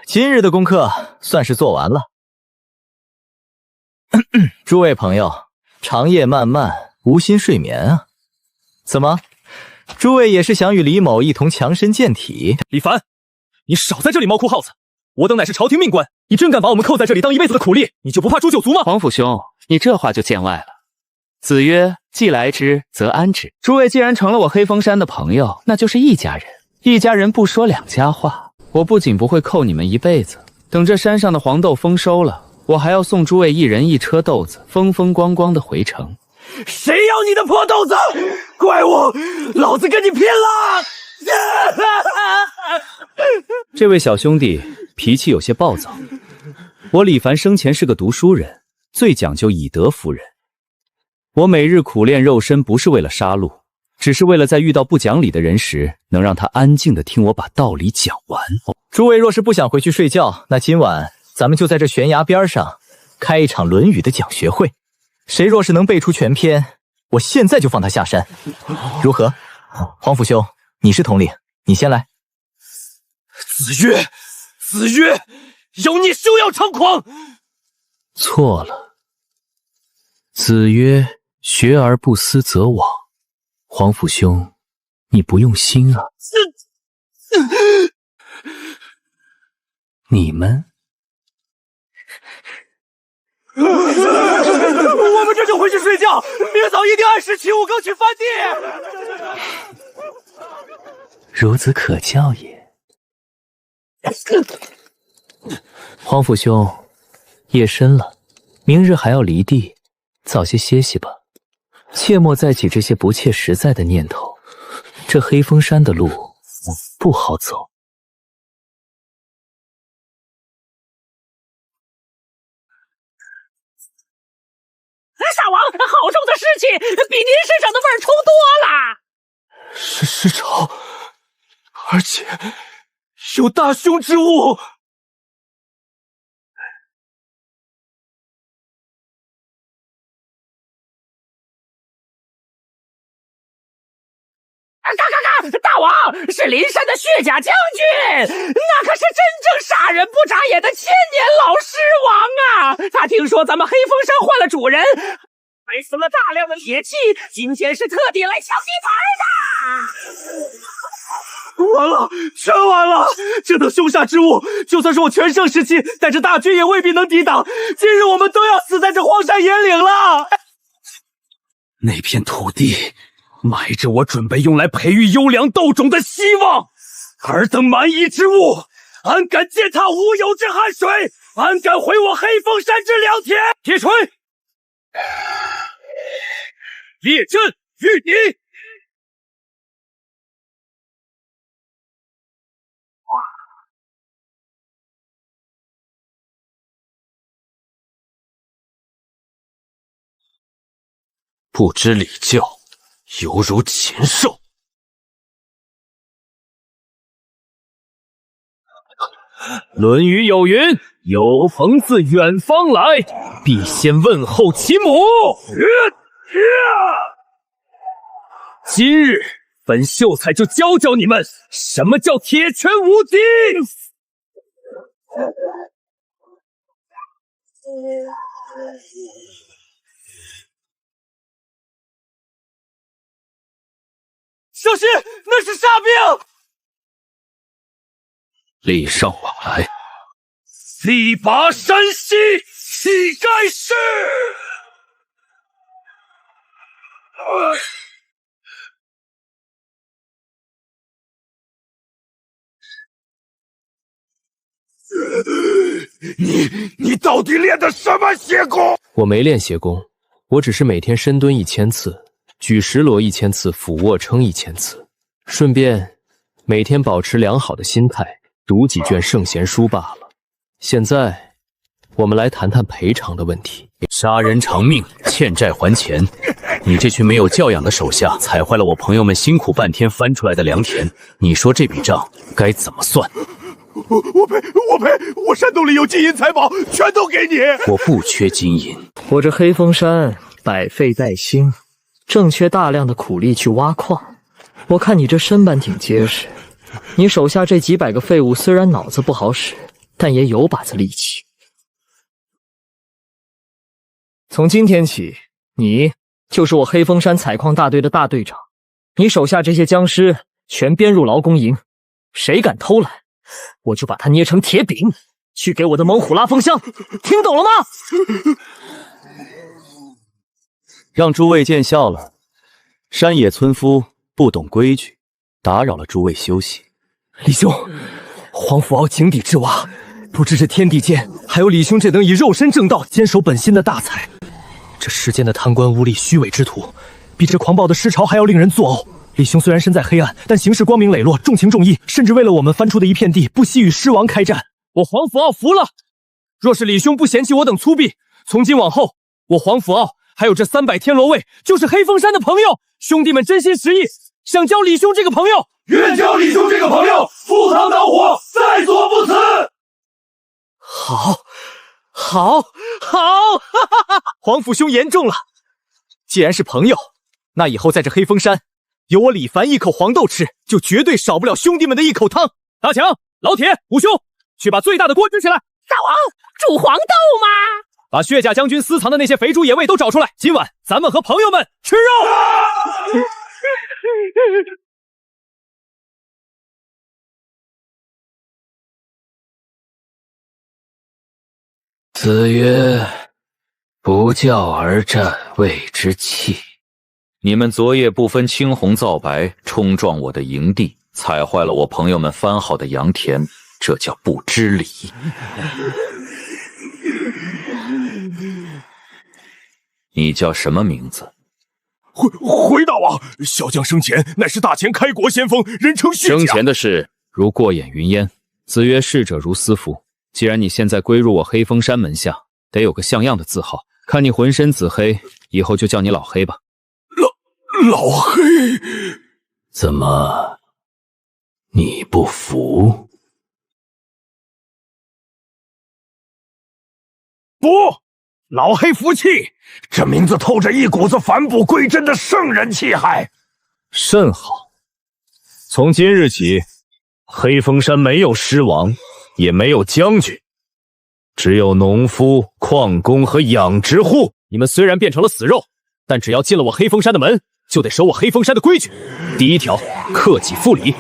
今日的功课算是做完了。诸位朋友，长夜漫漫，无心睡眠啊？怎么，诸位也是想与李某一同强身健体？李凡，你少在这里猫哭耗子！我等乃是朝廷命官，你真敢把我们扣在这里当一辈子的苦力？你就不怕诛九族吗？黄甫兄，你这话就见外了。子曰：既来之，则安之。诸位既然成了我黑风山的朋友，那就是一家人。一家人不说两家话。我不仅不会扣你们一辈子，等这山上的黄豆丰收了，我还要送诸位一人一车豆子，风风光光的回城。谁要你的破豆子？怪物，老子跟你拼了！这位小兄弟脾气有些暴躁。我李凡生前是个读书人，最讲究以德服人。我每日苦练肉身，不是为了杀戮，只是为了在遇到不讲理的人时，能让他安静地听我把道理讲完。诸位若是不想回去睡觉，那今晚咱们就在这悬崖边上开一场《论语》的讲学会。谁若是能背出全篇，我现在就放他下山，如何？黄甫兄，你是统领，你先来。子曰，妖孽休要猖狂！错了。子曰：学而不思则罔。黄甫兄，你不用心啊。你们我们这就回去睡觉，明早一定按时起5更去翻地。孺子可教也。黄甫兄，夜深了，明日还要离地，早些歇息吧，切莫再起这些不切实在的念头。这黑风山的路不好走。大王，好重的尸气，比您身上的味儿冲多了。是尸潮，而且有大凶之物。嘎！大王，是林山的血甲将军，那可是真正杀人不眨眼的千年老狮王啊！他听说咱们黑风山换了主人，还死了大量的铁器，今天是特地来抢地盘的。完了，全完了！这等凶煞之物，就算是我全盛时期带着大军，也未必能抵挡。今日我们都要死在这荒山野岭了。那片土地埋着我准备用来培育优良斗种的希望，尔等蛮夷之物，安敢践踏无有之汗水？安敢毁我黑风山之良田？铁锤，列阵御敌！不知礼教，犹如禽兽。论语有云：“有朋自远方来，必先问候其母。”今日本秀才就教教你们，什么叫铁拳无敌！小心，那是煞病！礼尚往来，力拔山兮气盖世。你到底练的什么邪功？我没练邪功，我只是每天深蹲1000次，举10摞1000次，俯卧撑1000次，顺便每天保持良好的心态，读几卷圣贤书罢了。现在，我们来谈谈赔偿的问题。杀人偿命，欠债还钱。你这群没有教养的手下，踩坏了我朋友们辛苦半天翻出来的良田。你说这笔账该怎么算？我赔！我山洞里有金银财宝，全都给你。我不缺金银，我这黑风山百废待兴，正缺大量的苦力去挖矿。我看你这身板挺结实，你手下这几百个废物虽然脑子不好使，但也有把子力气。从今天起，你就是我黑风山采矿大队的大队长，你手下这些僵尸全编入劳工营，谁敢偷懒，我就把他捏成铁饼，去给我的猛虎拉风箱，听懂了吗？让诸位见笑了，山野村夫不懂规矩，打扰了诸位休息。李兄，黄甫敖井底之蛙，不知这天地间还有李兄这等以肉身正道、坚守本心的大才。这世间的贪官污吏、虚伪之徒，比这狂暴的尸潮还要令人作呕。李兄虽然身在黑暗，但行事光明磊落，重情重义，甚至为了我们翻出的一片地，不惜与狮王开战。我黄甫敖服了。若是李兄不嫌弃我等粗鄙，从今往后，我黄甫敖还有这300天罗卫，就是黑风山的朋友。兄弟们真心实意，想交李兄这个朋友，愿交李兄这个朋友，赴汤蹈火，在所不辞。好，黄甫兄言重了。既然是朋友，那以后在这黑风山，有我李凡一口黄豆吃，就绝对少不了兄弟们的一口汤。大强、老铁、五兄，去把最大的锅支起来。大王，煮黄豆吗？把血甲将军私藏的那些肥猪野味都找出来，今晚咱们和朋友们吃肉。子曰：“不教而战，谓之弃。”你们昨夜不分青红皂白冲撞我的营地，踩坏了我朋友们翻好的洋田，这叫不知礼。你叫什么名字？回大王，小将生前乃是大前开国先锋，人称血生前的事如过眼云烟，子曰逝者如斯夫。既然你现在归入我黑风山门下，得有个像样的字号。看你浑身紫黑，以后就叫你老黑吧。老黑，怎么，你不服？不，老黑服气。这名字透着一股子返璞归真的圣人气派。甚好。从今日起，黑风山没有狮王，也没有将军，只有农夫、矿工和养殖户。你们虽然变成了死肉，但只要进了我黑风山的门，就得守我黑风山的规矩。第一条，克己复礼，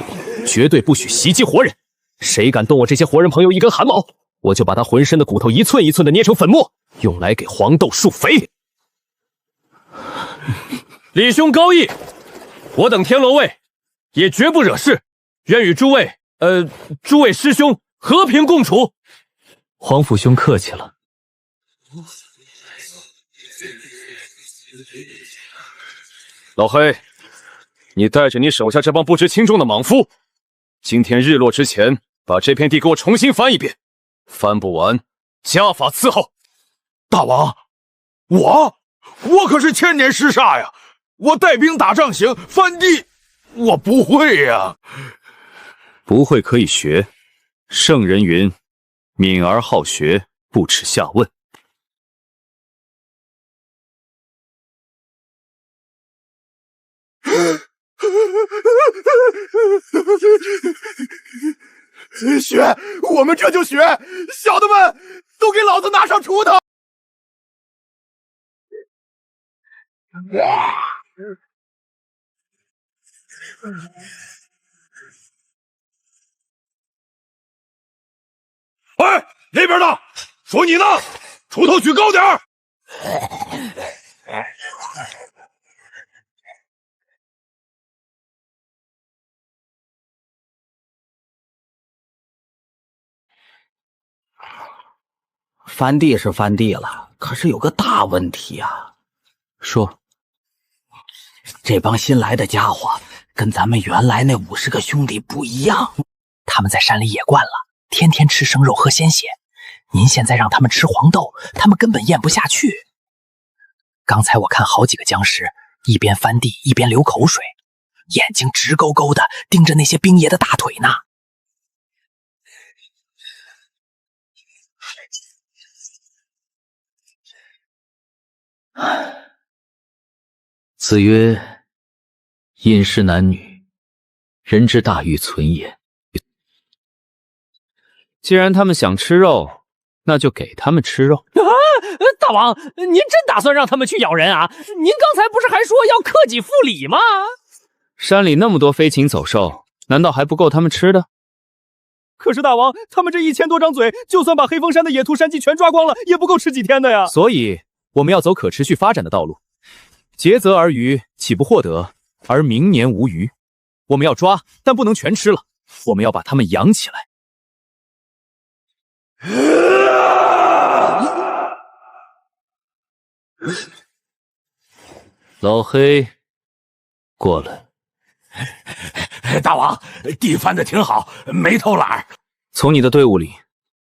绝对不许袭击活人。谁敢动我这些活人朋友一根汗毛，我就把他浑身的骨头一寸一寸的捏成粉末，用来给黄豆树肥。李兄高义，我等天罗卫也绝不惹事，愿与诸位师兄和平共处。黄甫兄客气了。老黑，你带着你手下这帮不知轻重的莽夫，今天日落之前把这片地给我重新翻一遍，翻不完家法伺候。大王，我可是千年尸煞呀！我带兵打仗行，翻地我不会呀。不会可以学，圣人云：敏而好学，不耻下问。学，我们这就学！小的们，都给老子拿上锄头！哎，那边的，说你呢，锄头举高点儿！翻地是翻地了，可是有个大问题啊。说，这帮新来的家伙跟咱们原来那50个兄弟不一样，他们在山里野惯了，天天吃生肉喝鲜血。您现在让他们吃黄豆，他们根本咽不下去。刚才我看好几个僵尸一边翻地一边流口水，眼睛直勾勾的盯着那些兵爷的大腿呢。子曰：饮食男女，人之大欲存也。既然他们想吃肉，那就给他们吃肉。大王，您真打算让他们去咬人啊？您刚才不是还说要克己复礼吗？山里那么多飞禽走兽，难道还不够他们吃的？可是大王，他们这1000多张嘴，就算把黑风山的野兔山鸡全抓光了，也不够吃几天的呀。所以我们要走可持续发展的道路，竭泽而渔，岂不获得而明年无虞？我们要抓，但不能全吃了，我们要把它们养起来。老黑，过来。大王，地翻得挺好，没偷懒。从你的队伍里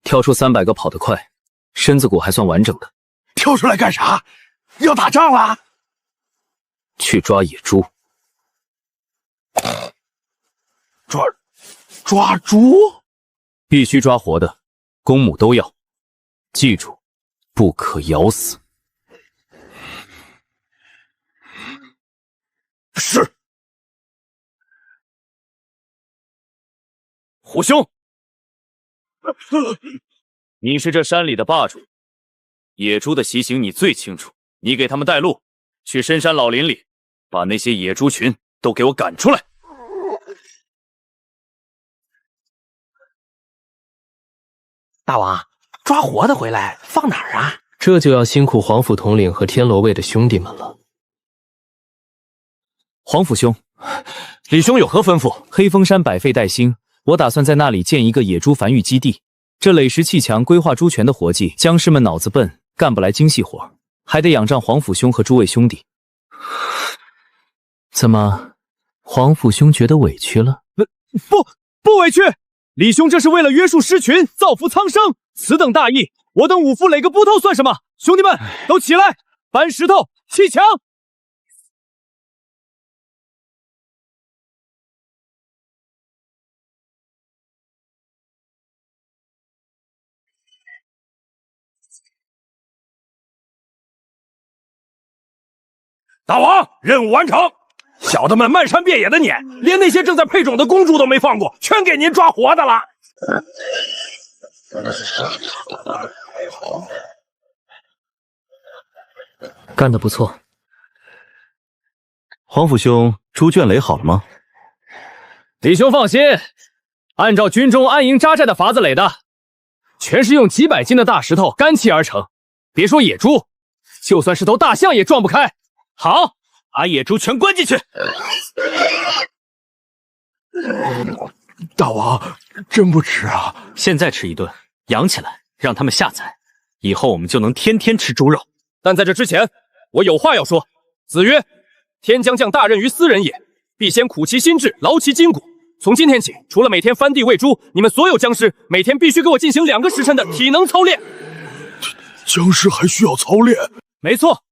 挑出300个跑得快、身子骨还算完整的。挑出来干啥？要打仗了？去抓野猪。抓猪？必须抓活的，公母都要。记住，不可咬死。是。虎兄，你是这山里的霸主，野猪的习性你最清楚，你给他们带路，去深山老林里，把那些野猪群都给我赶出来。大王，抓活的回来放哪儿啊？这就要辛苦黄甫统领和天罗卫的兄弟们了。黄甫兄，李兄有何吩咐？黑风山百废待兴，我打算在那里建一个野猪繁育基地。这垒石砌墙、规划猪权的活计，僵尸们脑子笨，干不来精细活。还得仰仗皇甫兄和诸位兄弟。怎么，皇甫兄觉得委屈了？不委屈，李兄这是为了约束狮群，造福苍生，此等大义，我等五夫垒个布头算什么？兄弟们都起来，搬石头砌墙。大王，任务完成。小的们漫山遍野的撵，连那些正在配种的公主都没放过，全给您抓活的了。干得不错。皇甫兄，猪圈垒好了吗？李兄放心，按照军中安营扎寨的法子垒的，全是用几百斤的大石头干砌而成。别说野猪，就算是头大象也撞不开。好，把野猪全关进去。大王，真不吃啊！现在吃一顿，养起来，让他们下崽，以后我们就能天天吃猪肉。但在这之前，我有话要说。子曰：“天将降大任于斯人也，必先苦其心志，劳其筋骨。”从今天起，除了每天翻地喂猪，你们所有僵尸每天必须给我进行2个时辰的体能操练。僵尸还需要操练？没错。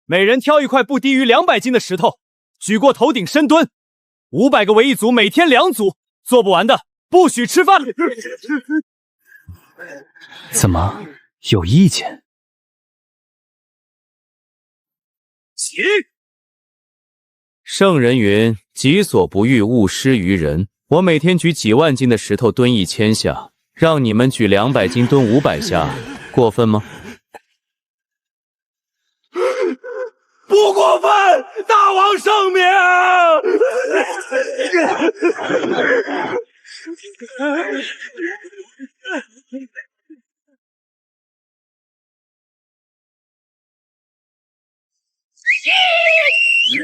每人挑一块不低于200斤的石头，举过头顶深蹲，500个为一组，每天2组，做不完的不许吃饭。怎么有意见？起！圣人云：“己所不欲，勿施于人。”我每天举几万斤的石头蹲1000下，让你们举200斤蹲500下，过分吗？不过分，大王圣明。1、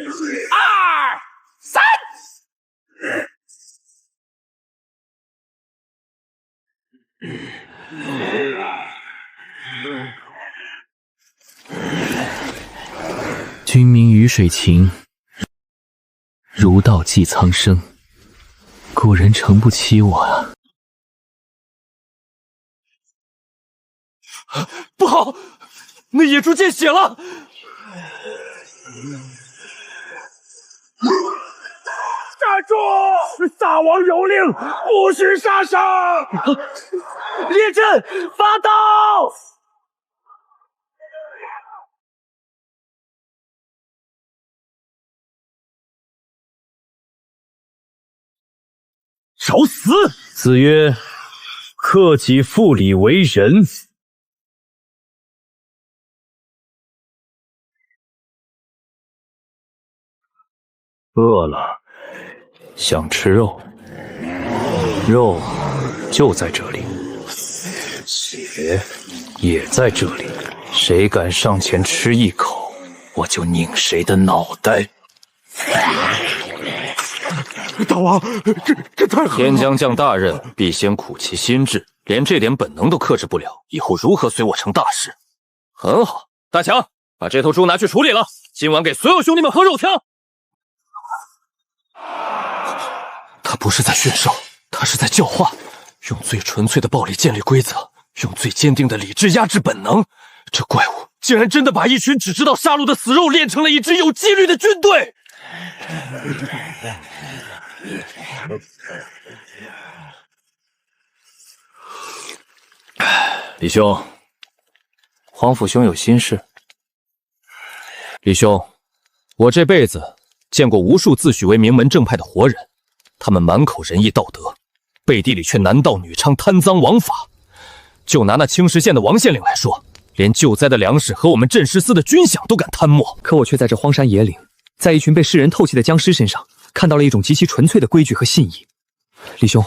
2、3。君明鱼水情，儒道济苍生。古人诚不欺我啊！不好，那野猪见血了！站住！大王有令，不许杀生！列阵，发刀！找死！子曰：“克己复礼为仁。”饿了，想吃肉，肉就在这里，血也在这里。谁敢上前吃一口，我就拧谁的脑袋。大王，这太狠了！天将降大任，必先苦其心志。连这点本能都克制不了，以后如何随我成大事？很好，大强，把这头猪拿去处理了。今晚给所有兄弟们喝肉汤。他不是在驯兽，他是在教化，用最纯粹的暴力建立规则，用最坚定的理智压制本能。这怪物竟然真的把一群只知道杀戮的死肉练成了一支有纪律的军队！李兄，皇甫兄有心事。李兄，我这辈子见过无数自诩为名门正派的活人，他们满口仁义道德，背地里却男盗女娼、贪赃枉法。就拿那青石县的王县令来说，连救灾的粮食和我们镇尸司的军饷都敢贪墨。可我却在这荒山野岭，在一群被世人唾弃的僵尸身上，看到了一种极其纯粹的规矩和信义。李兄，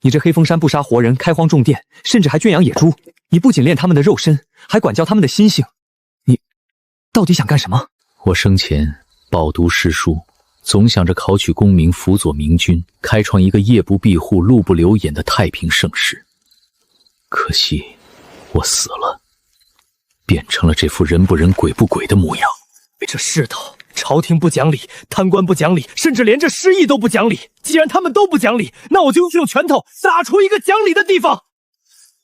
你这黑风山不杀活人，开荒种田，甚至还圈养野猪，你不仅练他们的肉身，还管教他们的心性，你到底想干什么？我生前饱读诗书，总想着考取功名，辅佐明君，开创一个夜不闭户、路不留眼的太平盛世。可惜我死了，变成了这副人不人鬼不鬼的模样。这世道，朝廷不讲理，贪官不讲理，甚至连这失意都不讲理。既然他们都不讲理，那我就用拳头打出一个讲理的地方。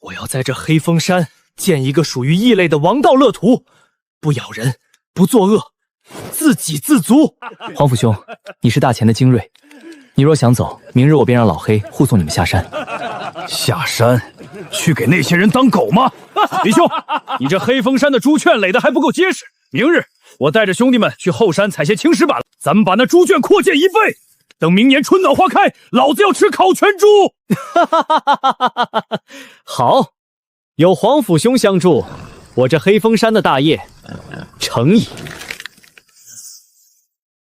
我要在这黑风山建一个属于异类的王道乐土，不咬人，不作恶，自给自足。皇甫兄，你是大钱的精锐，你若想走，明日我便让老黑护送你们下山。下山？去给那些人当狗吗？李兄，你这黑风山的猪圈垒得还不够结实，明日我带着兄弟们去后山采些青石板，咱们把那猪圈扩建1倍。等明年春暖花开，老子要吃烤全猪！好，有皇甫兄相助，我这黑风山的大业成矣。